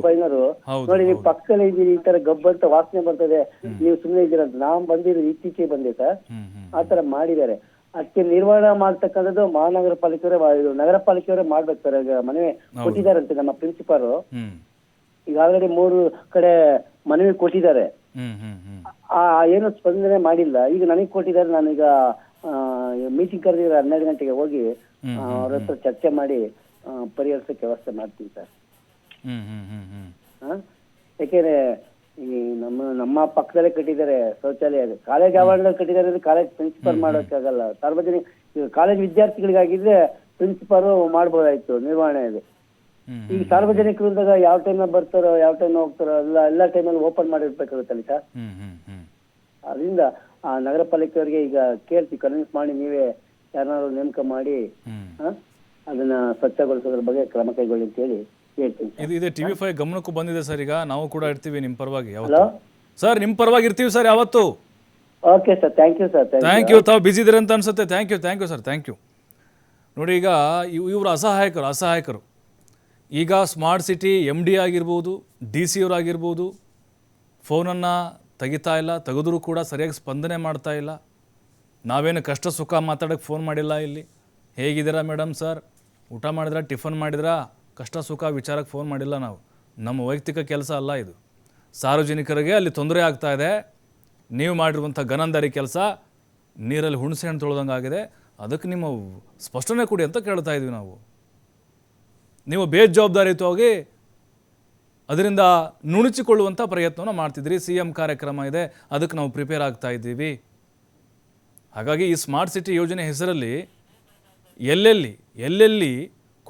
ಫೈನರು. ಹೌದು, ನೋಡಿ ನೀವು ಪಕ್ಕದಲ್ಲಿ ಇದ್ದೀರಿ, ಈ ತರ ಗಬ್ಬಂತ ವಾಸನೆ ಬರ್ತದೆ, ನೀವು ಸುಮ್ಮನೆ ಇದ್ದೀರಂತ. ನಾವು ಬಂದಿರೋದು ಇತ್ತೀಚೆಗೆ ಬಂದೆ ಸರ್. ಆತರ ಮಾಡಿದ್ದಾರೆ. ಅದಕ್ಕೆ ನಿರ್ವಹಣೆ ಮಾಡ್ತಕ್ಕಂಥದ್ದು ಮಹಾನಗರ ಪಾಲಿಕೆಯವರೇ, ನಗರ ಪಾಲಿಕೆಯವರೇ ಮಾಡ್ಬೇಕು ಸರ್. ಈಗ ಮನವಿ ಕೊಟ್ಟಿದ್ದಾರಂತೆ ನಮ್ಮ ಪ್ರಿನ್ಸಿಪಾಲ್. ಈಗ ಆಲ್ರೆಡಿ 3 ಕಡೆ ಮನವಿ ಕೊಟ್ಟಿದ್ದಾರೆ, ಏನು ಸ್ಪಂದನೆ ಮಾಡಿಲ್ಲ. ಈಗ ನನಗೆ ಕೊಟ್ಟಿದ್ದಾರೆ. ನಾನೀಗ ಮೀಟಿಂಗ್ ಕರೆದಿದ್ದಾರೆ, 12 ಗಂಟೆಗೆ ಹೋಗಿ ಅವ್ರ ಹತ್ರ ಚರ್ಚೆ ಮಾಡಿ ಪರಿಹರಿಸಕ್ಕೆ ವ್ಯವಸ್ಥೆ ಮಾಡ್ತೀನಿ ಸರ್. ಯಾಕೆಂದ್ರೆ ಈ ನಮ್ಮ ಪಕ್ಕದಲ್ಲೇ ಕಟ್ಟಿದ್ದಾರೆ ಶೌಚಾಲಯ. ಕಾಲೇಜ್ ಆವರಣದಲ್ಲಿ ಕಟ್ಟಿದ್ದಾರೆ ಅಂದ್ರೆ ಕಾಲೇಜ್ ಪ್ರಿನ್ಸಿಪಾಲ್ ಮಾಡೋಕ್ಕಾಗಲ್ಲ. ಸಾರ್ವಜನಿಕ ಕಾಲೇಜ್ ವಿದ್ಯಾರ್ಥಿಗಳಿಗಾಗಿದ್ರೆ ಪ್ರಿನ್ಸಿಪಾಲ್ ಮಾಡ್ಬೋದಾಯ್ತು ನಿರ್ವಹಣೆ. ಇದೆ ಈಗ ಸಾರ್ವಜನಿಕರು ಇದ್ದಾಗ ಯಾವ ಟೈಮಲ್ಲಿ ಬರ್ತಾರೋ ಯಾವ ಟೈಮ್ ಹೋಗ್ತಾರೋ ಎಲ್ಲ ಟೈಮಲ್ಲಿ ಓಪನ್ ಮಾಡಿರ್ಬೇಕಾಗುತ್ತಲ್ಲ ಸರ್. ಅದರಿಂದ ಆ ನಗರ ಪಾಲಿಕೆಯವರಿಗೆ ಈಗ ಕೇಳ್ತೀವಿ, ಕನ್ವಿನ್ಸ್ ಮಾಡಿ ನೀವೇ ಯಾರನ್ನಾರು ನೇಮಕ ಮಾಡಿ ಅದನ್ನ ಸ್ವಚ್ಛಗೊಳಿಸೋದ್ರ ಬಗ್ಗೆ ಕ್ರಮ ಕೈಗೊಳ್ಳಿ ಅಂತ ಹೇಳಿ ಹೇಳ್ತೀನಿ. ಇದೆ TV5 ಗಮನಕ್ಕೂ ಬಂದಿದೆ ಸರ್. ಈಗ ನಾವು ಕೂಡ ಇರ್ತೀವಿ ನಿಮ್ಮ ಪರವಾಗಿ. ಯಾವತ್ತು ಸರ್ ನಿಮ್ಮ ಪರವಾಗಿ ಇರ್ತೀವಿ ಸರ್ ಯಾವತ್ತು. Okay sir, thank you sir. Thank you. ತಾವು ಬಿಸಿ ಇದ್ದೀರಿ ಅಂತ ಅನ್ಸುತ್ತೆ. Thank you sir, thank you. ನೋಡಿ, ಈಗ ಇವರು ಅಸಹಾಯಕರು. ಈಗ ಸ್ಮಾರ್ಟ್ ಸಿಟಿ MD ಆಗಿರ್ಬೋದು, DC ಅವರಾಗಿರ್ಬೋದು, ಫೋನನ್ನು ತೆಗಿತಾ ಇಲ್ಲ, ತೆಗೆದರೂ ಕೂಡ ಸರಿಯಾಗಿ ಸ್ಪಂದನೆ ಮಾಡ್ತಾ ಇಲ್ಲ. ನಾವೇನು ಕಷ್ಟ ಸುಖ ಮಾತಾಡೋಕ್ಕೆ ಫೋನ್ ಮಾಡಿಲ್ಲ. ಇಲ್ಲಿ ಹೇಗಿದ್ದೀರಾ ಮೇಡಮ್ ಸರ್, ಊಟ ಮಾಡಿದ್ರಾ, ಟಿಫನ್ ಮಾಡಿದ್ರಾ, ಕಷ್ಟ ಸುಖ ವಿಚಾರಕ್ಕೆ ಫೋನ್ ಮಾಡಿಲ್ಲ ನಾವು. ನಮ್ಮ ವೈಯಕ್ತಿಕ ಕೆಲಸ ಅಲ್ಲ ಇದು. ಸಾರ್ವಜನಿಕರಿಗೆ ಅಲ್ಲಿ ತೊಂದರೆ ಆಗ್ತಾ ಇದೆ, ನೀವು ಮಾಡಿರುವಂಥ ಗನಂದಾರಿ ಕೆಲಸ ನೀರಲ್ಲಿ ಹುಣಸೆ ಹಣ್ಣು ತೊಳೆದಂಗೆ ಆಗಿದೆ, ಅದಕ್ಕೆ ನಿಮ್ಮ ಸ್ಪಷ್ಟನೆ ಕೊಡಿ ಅಂತ ಕೇಳ್ತಾ ಇದ್ವಿ ನಾವು. ನೀವು ಬೇಜವಾಬ್ದಾರಿಯುತವಾಗಿ ಅದರಿಂದ ನುಣುಚಿಕೊಳ್ಳುವಂಥ ಪ್ರಯತ್ನವನ್ನು ಮಾಡ್ತಿದ್ರಿ. CM ಕಾರ್ಯಕ್ರಮ ಇದೆ, ಅದಕ್ಕೆ ನಾವು ಪ್ರಿಪೇರ್ ಆಗ್ತಾ ಇದ್ದೀವಿ. ಹಾಗಾಗಿ ಈ ಸ್ಮಾರ್ಟ್ ಸಿಟಿ ಯೋಜನೆ ಹೆಸರಲ್ಲಿ ಎಲ್ಲೆಲ್ಲಿ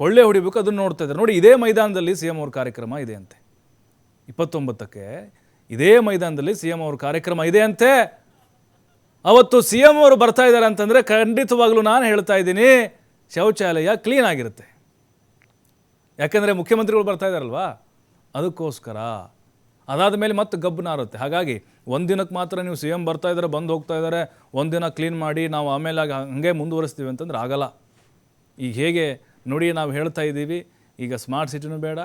ಕೊಳ್ಳೆ ಹೊಡಿಬೇಕು ಅದನ್ನು ನೋಡ್ತಾ ಇದ್ದಾರೆ. ನೋಡಿ, ಇದೇ ಮೈದಾನದಲ್ಲಿ CM ಅವ್ರ ಕಾರ್ಯಕ್ರಮ ಇದೆ ಅಂತೆ. 29ಕ್ಕೆ ಇದೇ ಮೈದಾನದಲ್ಲಿ CM ಅವ್ರ ಕಾರ್ಯಕ್ರಮ ಇದೆ ಅಂತೆ. ಅವತ್ತು CM ಅವರು ಬರ್ತಾ ಇದ್ದಾರೆ ಅಂತಂದರೆ ಖಂಡಿತವಾಗ್ಲೂ ನಾನು ಹೇಳ್ತಾ ಇದ್ದೀನಿ, ಶೌಚಾಲಯ ಕ್ಲೀನ್ ಆಗಿರುತ್ತೆ. ಯಾಕೆಂದರೆ ಮುಖ್ಯಮಂತ್ರಿಗಳು ಬರ್ತಾ ಇದ್ದಾರಲ್ವಾ, ಅದಕ್ಕೋಸ್ಕರ. ಅದಾದ ಮೇಲೆ ಮತ್ತೆ ಗಬ್ಬು ನಾರುತ್ತೆ. ಹಾಗಾಗಿ ಒಂದಿನಕ್ಕೆ ಮಾತ್ರ ನೀವು CM ಬರ್ತಾ ಇದ್ದಾರೆ, ಬಂದು ಹೋಗ್ತಾ ಇದ್ದಾರೆ, ಒಂದಿನ ಕ್ಲೀನ್ ಮಾಡಿ ನಾವು ಆಮೇಲೆ ಹಂಗೆ ಮುಂದುವರಿಸ್ತೀವಿ ಅಂತಂದ್ರೆ ಆಗಲ್ಲ. ಈಗ ಹೇಗೆ ನೋಡಿ, ನಾವು ಹೇಳ್ತಾ ಇದ್ದೀವಿ, ಈಗ ಸ್ಮಾರ್ಟ್ ಸಿಟಿನೂ ಬೇಡ,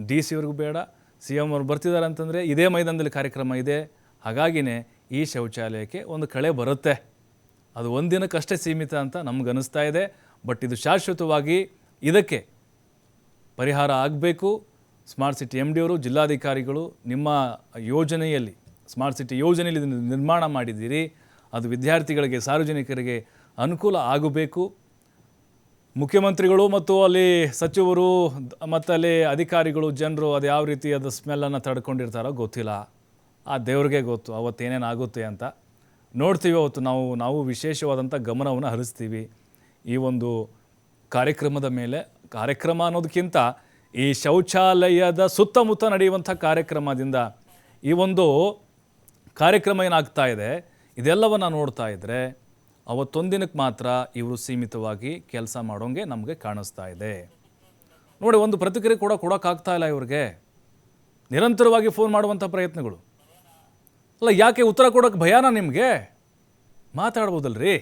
DC ಅವ್ರಿಗೂ ಬೇಡ, CM ಅವ್ರು ಬರ್ತಿದ್ದಾರೆ ಅಂತಂದರೆ ಇದೇ ಮೈದಾನದಲ್ಲಿ ಕಾರ್ಯಕ್ರಮ ಇದೆ. ಹಾಗಾಗಿನೇ ಈ ಶೌಚಾಲಯಕ್ಕೆ ಒಂದು ಕಳೆ ಬರುತ್ತೆ. ಅದು ಒಂದಿನಕ್ಕಷ್ಟೇ ಸೀಮಿತ ಅಂತ ನಮಗನ್ನಿಸ್ತಾ ಇದೆ. ಬಟ್ ಇದು ಶಾಶ್ವತವಾಗಿ ಇದಕ್ಕೆ ಪರಿಹಾರ ಆಗಬೇಕು. ಸ್ಮಾರ್ಟ್ ಸಿಟಿ MD ಅವರು, ಜಿಲ್ಲಾಧಿಕಾರಿಗಳು ನಿಮ್ಮ ಯೋಜನೆಯಲ್ಲಿ, ಸ್ಮಾರ್ಟ್ ಸಿಟಿ ಯೋಜನೆಯಲ್ಲಿ ನಿರ್ಮಾಣ ಮಾಡಿದ್ದೀರಿ, ಅದು ವಿದ್ಯಾರ್ಥಿಗಳಿಗೆ, ಸಾರ್ವಜನಿಕರಿಗೆ ಅನುಕೂಲ ಆಗಬೇಕು. ಮುಖ್ಯಮಂತ್ರಿಗಳು ಮತ್ತು ಅಲ್ಲಿ ಸಚಿವರು ಮತ್ತು ಅಲ್ಲಿ ಅಧಿಕಾರಿಗಳು ಜನರು ಅದು ಯಾವ ರೀತಿ ಅದು ಸ್ಮೆಲ್ಲನ್ನು ತಡ್ಕೊಂಡಿರ್ತಾರೋ ಗೊತ್ತಿಲ್ಲ. ಆ ದೇವ್ರಿಗೆ ಗೊತ್ತು ಅವತ್ತೇನೇನು ಆಗುತ್ತೆ ಅಂತ. ನೋಡ್ತೀವಿ ಅವತ್ತು ನಾವು ವಿಶೇಷವಾದಂಥ ಗಮನವನ್ನು ಹರಿಸ್ತೀವಿ ಈ ಒಂದು ಕಾರ್ಯಕ್ರಮದ ಮೇಲೆ. ಕಾರ್ಯಕ್ರಮ ಅನ್ನೋದಕ್ಕಿಂತ ಈ ಶೌಚಾಲಯದ ಸುತ್ತಮುತ್ತ ನಡೆಯುವಂಥ ಕಾರ್ಯಕ್ರಮದಿಂದ ಈ ಒಂದು ಕಾರ್ಯಕ್ರಮ ಏನಾಗ್ತಾ ಇದೆ ಇದೆಲ್ಲವನ್ನು ನೋಡ್ತಾ ಇದ್ದರೆ ಅವತ್ತೊಂದಿನಕ್ಕೆ ಮಾತ್ರ ಇವರು ಸೀಮಿತವಾಗಿ ಕೆಲಸ ಮಾಡೋಂಗೆ ನಮಗೆ ಕಾಣಿಸ್ತಾ ಇದೆ. ನೋಡಿ, ಒಂದು ಪ್ರತಿಕ್ರಿಯೆ ಕೂಡ ಕೊಡೋಕ್ಕಾಗ್ತಾ ಇಲ್ಲ ಇವ್ರಿಗೆ. ನಿರಂತರವಾಗಿ ಫೋನ್ ಮಾಡುವಂಥ ಪ್ರಯತ್ನಗಳು. ಅಲ್ಲ, ಯಾಕೆ ಉತ್ತರ ಕೊಡೋಕ್ಕೆ ಭಯಾನ ನಿಮಗೆ? ಮಾತಾಡ್ಬೋದಲ್ರಿ.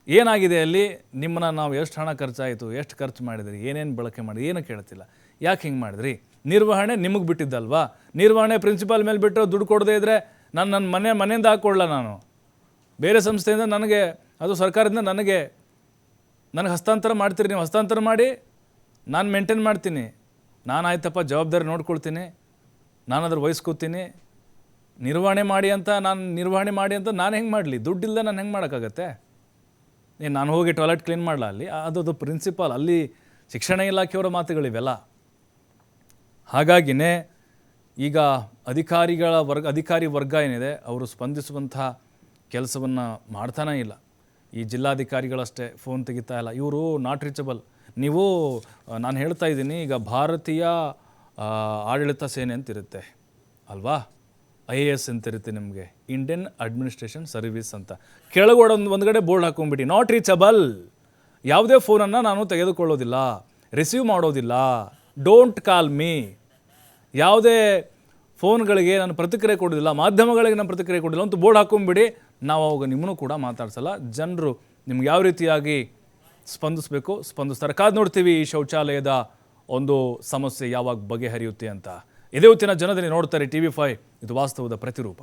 ಏನಾಗಿದೆ ಅಲ್ಲಿ, ನಿಮ್ಮನ್ನು ನಾವು ಎಷ್ಟು ಹಣ ಖರ್ಚಾಯಿತು, ಎಷ್ಟು ಖರ್ಚು ಮಾಡಿದ್ರಿ, ಏನೇನು ಬಳಕೆ ಮಾಡಿ, ಏನು ಕೇಳ್ತಿಲ್ಲ. ಯಾಕೆ ಹಿಂಗೆ ಮಾಡಿದ್ರಿ? ನಿರ್ವಹಣೆ ನಿಮಗೆ ಬಿಟ್ಟಿದ್ದಲ್ವಾ? ನಿರ್ವಹಣೆ ಪ್ರಿನ್ಸಿಪಾಲ್ ಮೇಲೆ ಬಿಟ್ಟು ದುಡ್ಡು ಕೊಡದೇ ಇದ್ದರೆ ನನ್ನ ಮನೆಯಿಂದ ಹಾಕ್ಕೊಳ್ಳ. ನಾನು ಬೇರೆ ಸಂಸ್ಥೆಯಿಂದ ನನಗೆ, ಅದು ಸರ್ಕಾರದಿಂದ ನನಗೆ ಹಸ್ತಾಂತರ ಮಾಡ್ತೀರಿ. ನೀವು ಹಸ್ತಾಂತರ ಮಾಡಿ, ನಾನು ಮೇಂಟೈನ್ ಮಾಡ್ತೀನಿ. ನಾನು ಆಯ್ತಪ್ಪ ಜವಾಬ್ದಾರಿ ನೋಡ್ಕೊಳ್ತೀನಿ, ನಾನು ಅದ್ರ ವಹಿಸ್ಕೊತೀನಿ. ನಿರ್ವಹಣೆ ಮಾಡಿ ಅಂತ ನಾನು ಹೆಂಗೆ ಮಾಡಲಿ? ದುಡ್ಡಿಲ್ಲದೆ ನಾನು ಹೆಂಗೆ ಮಾಡೋಕ್ಕಾಗತ್ತೆ? ನಾನು ಹೋಗಿ ಟಾಯ್ಲೆಟ್ ಕ್ಲೀನ್ ಮಾಡಲ ಅಲ್ಲಿ? ಅದು ಪ್ರಿನ್ಸಿಪಾಲ್, ಅಲ್ಲಿ ಶಿಕ್ಷಣ ಇಲಾಖೆಯವರ ಮಾತುಗಳಿವೆಲ್ಲ. ಹಾಗಾಗಿನೇ ಈಗ ಅಧಿಕಾರಿ ವರ್ಗ ಏನಿದೆ ಅವರು ಸ್ಪಂದಿಸುವಂಥ ಕೆಲಸವನ್ನು ಮಾಡ್ತಾನೇ ಇಲ್ಲ. ಈ ಜಿಲ್ಲಾಧಿಕಾರಿಗಳಷ್ಟೇ ಫೋನ್ ತೆಗಿತಾ ಇಲ್ಲ. ಇವರು ನಾಟ್ ರೀಚಬಲ್. ನೀವು, ನಾನು ಹೇಳ್ತಾ ಇದ್ದೀನಿ, ಈಗ ಭಾರತೀಯ ಆಡಳಿತ ಸೇನೆ ಅಂತಿರುತ್ತೆ ಅಲ್ವಾ, IAS ಅಂತಿರುತ್ತೆ ನಿಮಗೆ, ಇಂಡಿಯನ್ ಅಡ್ಮಿನಿಸ್ಟ್ರೇಷನ್ ಸರ್ವಿಸ್ ಅಂತ. ಕೆಳಗಡೆ ಒಂದುಗಡೆ ಬೋರ್ಡ್ ಹಾಕೊಂಡ್ಬಿಟ್ಟು ನಾಟ್ ರೀಚಬಲ್. ಯಾವುದೇ ಫೋನನ್ನು ನಾನು ತೆಗೆದುಕೊಳ್ಳೋದಿಲ್ಲ, ರಿಸೀವ್ ಮಾಡೋದಿಲ್ಲ, ಡೋಂಟ್ ಕಾಲ್ ಮೀ. ಯಾವುದೇ ಫೋನ್ಗಳಿಗೆ ನಾನು ಪ್ರತಿಕ್ರಿಯೆ ಕೊಡೋದಿಲ್ಲ, ಮಾಧ್ಯಮಗಳಿಗೆ ನಾನು ಪ್ರತಿಕ್ರಿಯೆ ಕೊಡೋದಿಲ್ಲ ಅಂತ ಬೋರ್ಡ್ ಹಾಕೊಂಡ್ಬಿಡಿ. ನಾವು ಅವಾಗ ನಿಮ್ಮನ್ನು ಕೂಡ ಮಾತಾಡ್ಸಲ್ಲ. ಜನರು ನಿಮ್ಗೆ ಯಾವ ರೀತಿಯಾಗಿ ಸ್ಪಂದಿಸಬೇಕು ಸ್ಪಂದಿಸ್ತಾರೆ. ಕಾದು ನೋಡ್ತೀವಿ ಈ ಶೌಚಾಲಯದ ಒಂದು ಸಮಸ್ಯೆ ಯಾವಾಗ ಬಗೆಹರಿಯುತ್ತೆ ಅಂತ. ಇದೇ ಹೊತ್ತಿನ ಜನದಲ್ಲಿ ನೋಡ್ತಾರೆ TV5, ಇದು ವಾಸ್ತವದ ಪ್ರತಿರೂಪ.